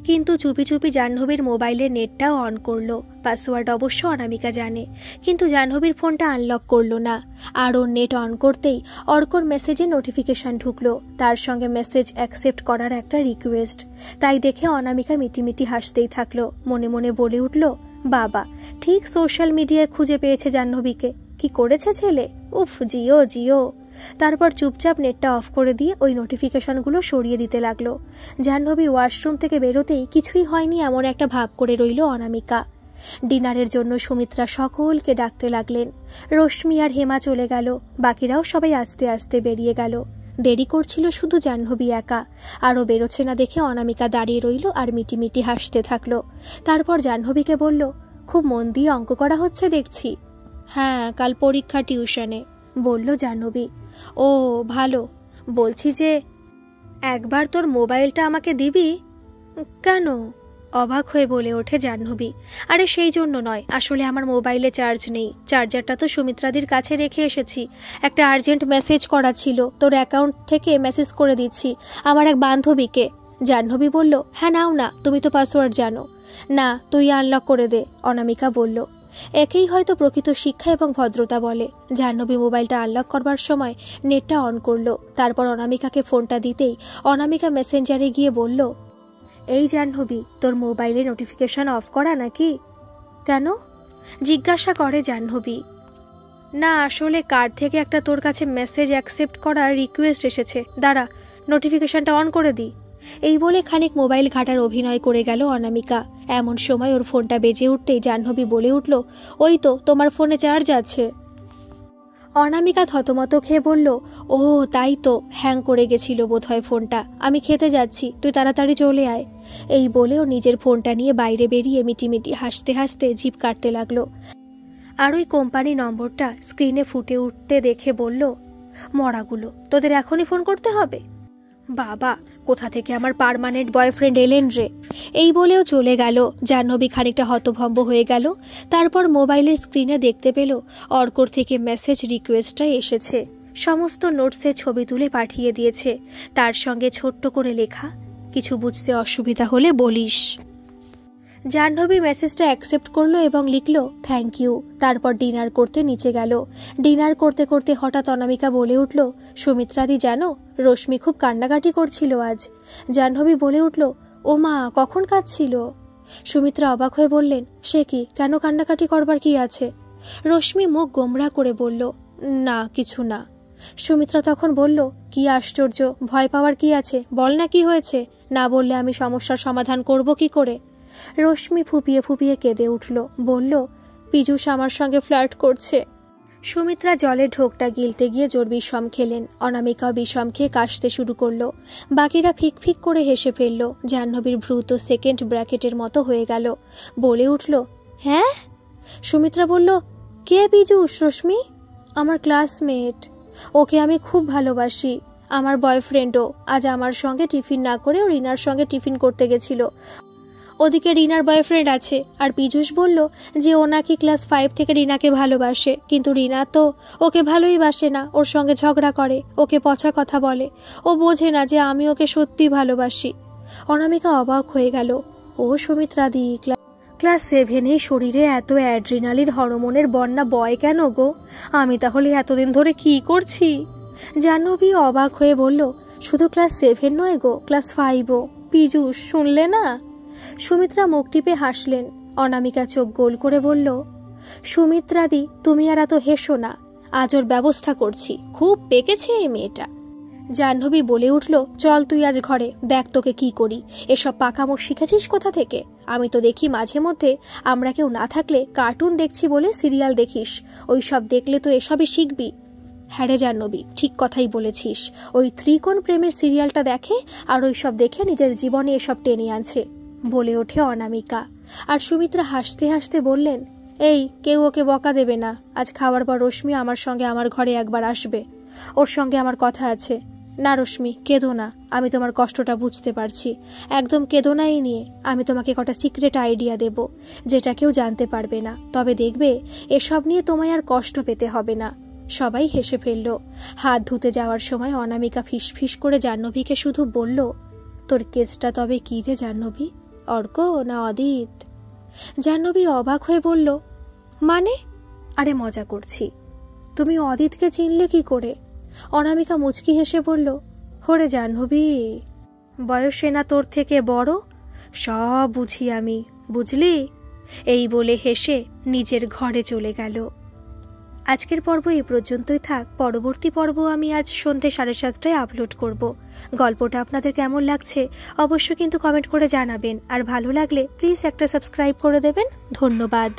কিন্তু চুপি চুপি জাহ্নবীর মোবাইলের নেটটাও অন করলো। পাসওয়ার্ড অবশ্য অনামিকা জানে, কিন্তু জাহ্নবীর ফোনটা আনলক করলো না। আর ওর নেট অন করতেই অর্কর মেসেজে নোটিফিকেশন ঢুকলো, তার সঙ্গে মেসেজ অ্যাকসেপ্ট করার একটা রিকোয়েস্ট। তাই দেখে অনামিকা মিটিমিটি হাসতেই থাকলো। মনে মনে বলে উঠল, বাবা ঠিক সোশ্যাল মিডিয়ায় খুঁজে পেয়েছে জাহ্নবীকে। কি করেছে ছেলে, উফ, জিও জিও। তারপর চুপচাপ নেটটা অফ করে দিয়ে ওই নোটিফিকেশনগুলো সরিয়ে দিতে লাগলো। জাহ্নবী ওয়াশরুম থেকে বেরোতেই কিছুই হয়নি এমন একটা ভাব করে রইল অনামিকা। ডিনারের জন্য সুমিত্রা সকলকে ডাকতে লাগলেন। রশ্মি আর হেমা চলে গেল, বাকিরাও সবাই আস্তে আস্তে বেরিয়ে গেল। দেরি করছিল শুধু জাহ্নবী একা। আরও বেরোচ্ছে না দেখে অনামিকা দাঁড়িয়ে রইল আর মিটিমিটি হাসতে থাকলো। তারপর জাহ্নবীকে বলল, খুব মন দিয়ে অঙ্ক করা হচ্ছে দেখছি। হ্যাঁ, কাল পরীক্ষা টিউশনে, বলল জাহ্নবী। ও ভালো। বলছি যে একবার তোর মোবাইলটা আমাকে দিবি? কেন? অবাক হয়ে বলে ওঠে জাহ্নবী। আরে সেই জন্য নয়, আসলে আমার মোবাইলে চার্জ নেই। চার্জারটা তো সুমিত্রাদির কাছে রেখে এসেছি। একটা আর্জেন্ট মেসেজ করা ছিল, তোর অ্যাকাউন্ট থেকে মেসেজ করে দিচ্ছি আমার এক বান্ধবীকে। জাহ্নবী বলল, হ্যাঁ নাও না, তুমি তো পাসওয়ার্ড জানো। না, তুই আনলক করে দে, অনামিকা বলল। একেই হয়তো প্রকৃত শিক্ষা এবং ভদ্রতা বলে। জাহ্নবী মোবাইলটা আনলক করবার সময় নেটটা অন করলো। তারপর অনামিকাকে ফোনটা দিতেই অনামিকা মেসেঞ্জারে গিয়ে বলল, এই জাহ্নবী, তোর মোবাইলে নোটিফিকেশন অফ করা নাকি? কেন? জিজ্ঞাসা করে জাহ্নবী। না, আসলে কার থেকে একটা তোর কাছে মেসেজ অ্যাকসেপ্ট করার রিকোয়েস্ট এসেছে, দাঁড়া নোটিফিকেশনটা অন করে দিই। এই বলে খানিক মোবাইল ঘাটার অভিনয় করে গেল অনামিকা। এমন সময় ওর ফোনটা বেজে উঠতেই জাহ্নবী বলে উঠল, ওই তো তোমার ফোনে চার্জ আছে। অনামিকা থতমত খেয়ে বলল, ও তাই তো, হ্যাং করে গেছিল বোধহয় ফোনটা। আমি খেতে যাচ্ছি, তুই তাড়াতাড়ি চলে আয়। এই বলেও নিজের ফোনটা নিয়ে বাইরে বেরিয়ে মিটিমিটি হাসতে হাসতে জিভ কাটতে লাগলো। আর ওই কোম্পানি নম্বরটা স্ক্রিনে ফুটে উঠতে দেখে বলল, মরাগুলো, তোদের এখনই ফোন করতে হবে? বাবা, কোথা থেকে আমার পার্মানেন্ট বয়ফ্রেন্ড এলেন রে। এই বলেও চলে গেল। জাহ্নবী খানিকটা হতভম্ব হয়ে গেল। তারপর মোবাইলের স্ক্রিনে দেখতে পেল অর্কর থেকে মেসেজ রিকোয়েস্টটা এসেছে। সমস্ত নোটসের ছবি তুলে পাঠিয়ে দিয়েছে, তার সঙ্গে ছোট্ট করে লেখা, কিছু বুঝতে অসুবিধা হলে বলিস। জাহ্নবী মেসেজটা অ্যাকসেপ্ট করলো এবং লিখলো, থ্যাংক ইউ। তারপর ডিনার করতে নিচে গেল। ডিনার করতে করতে হঠাৎ অনামিকা বলে উঠল, সুমিত্রাদি জানো, রশ্মি খুব কান্নাকাটি করছিল আজ। জাহ্নবী বলে উঠল, ও মা, কখন কাঁদছিল? সুমিত্রা অবাক হয়ে বললেন, সে কি, কেন কান্নাকাটি করবার কি আছে? রশ্মি মুখ গোমড়া করে বলল, না কিছু না। সুমিত্রা তখন বলল, কি আশ্চর্য, ভয় পাওয়ার কি আছে, বল না কি হয়েছে। না বললে আমি সমস্যার সমাধান করব কি করে? রশ্মি ফুপিয়ে ফুপিয়ে কেঁদে উঠল, বলল, পীযূষ আমার সঙ্গে ফ্লার্ট করছে। সুমিত্রা জলে ঢোকটা গিলতে গিয়ে জোর বিষম খেলেন। অনামিকাও বিষম খেয়ে কাশতে শুরু করলো। বাকিরা ফিক ফিক করে হেসে ফেলল। জাহ্নবীর ভ্রু তো সেকেন্ড ব্র্যাকেটের মতো হয়ে গেল। বলে উঠল, হ্যাঁ? সুমিত্রা বলল, কে পীযূষ? রশ্মি আমার ক্লাসমেট, ওকে আমি খুব ভালোবাসি। আমার বয়ফ্রেন্ডও আজ আমার সঙ্গে টিফিন না করে রিনার সঙ্গে টিফিন করতে গেছিল। ওদিকে রিনার বয়ফ্রেন্ড আছে। আর পীযূষ বলল যে ও নাকি ক্লাস 5 থেকে রিনাকে ভালোবাসে, কিন্তু রিনা তো ওকে ভালোই বাসে না, ওর সঙ্গে ঝগড়া করে, ওকে পচা কথা বলে। ও বোঝে না যে আমি ওকে সত্যি ভালোবাসি। অনামিকা অবাক হয়ে গেল। ও সুমিত্রাদি, ক্লাস 7 শরীরে এত অ্যাড্রিনালিন হরমোনের বন্যা বয় কেন গো? আমি তাহলে এতদিন ধরে কি করছি? জাহ্নবী অবাক হয়ে বলল, শুধু ক্লাস 7 নয় গো, ক্লাস 5ও। পীযূষ, শুনলে না? সুমিত্রা মুখ টিপে হাসলেন। অনামিকা চোখ গোল করে বলল, সুমিত্রাদি, তুমি আর এত হেসো না, আজ ওর ব্যবস্থা করছি। খুব পেকেছে এই মেয়েটা। জাহ্নবী বলে উঠল, চল তুই আজ ঘরে, দেখ তোকে কি করি। এসব পাকামো শিখেছিস কোথা থেকে? আমি তো দেখি মাঝে মধ্যে আমরা কেউ না থাকলে কার্টুন দেখছি বলে সিরিয়াল দেখিস, ওই সব দেখলে তো এসবই শিখবি। হ্যাঁ রে জাহ্নবী, ঠিক কথাই বলেছিস। ওই ত্রিকোণ প্রেমের সিরিয়ালটা দেখে আর ওই সব দেখে নিজের জীবনে এসব টেনে আনছে, বলে ওঠে অনামিকা। আর সুমিত্রা হাসতে হাসতে বললেন, এই, কেউ ওকে বকা দেবে না। আজ খাওয়ার পর রশ্মি আমার সঙ্গে আমার ঘরে একবার আসবে, ওর সঙ্গে আমার কথা আছে। না রশ্মি, কেঁদো না, আমি তোমার কষ্টটা বুঝতে পারছি। একদম কেঁদো না। এই নিয়ে আমি তোমাকে কটা সিক্রেট আইডিয়া দেব, যেটা কেউ জানতে পারবে না। তবে দেখবে, এসব নিয়ে তোমায় আর কষ্ট পেতে হবে না। সবাই হেসে ফেলল। হাত ধুতে যাওয়ার সময় অনামিকা ফিসফিস করে জাহ্নবীকে শুধু বলল, তোর কেসটা তবে কী রে জাহ্নবী, অর্ক না অদিত? জাহ্নবী অবাক হয়ে বলল, মানে? আরে মজা করছি। তুমি অদিতকে চিনলে কি করে? অনামিকা মুচকি হেসে বলল, হরে জাহ্নবী, বয়সে না তোর থেকে বড়, সব বুঝি আমি, বুঝলি? এই বলে হেসে নিজের ঘরে চলে গেল। আজকের পর্ব এই পর্যন্তই থাক। পরবর্তী পর্ব আমি আজ সন্ধ্যে 7:30টায় আপলোড করব। গল্পটা আপনাদের কেমন লাগছে অবশ্যই কিন্তু কমেন্ট করে জানাবেন। আর ভালো লাগলে প্লিজ একটা সাবস্ক্রাইব করে দেবেন। ধন্যবাদ।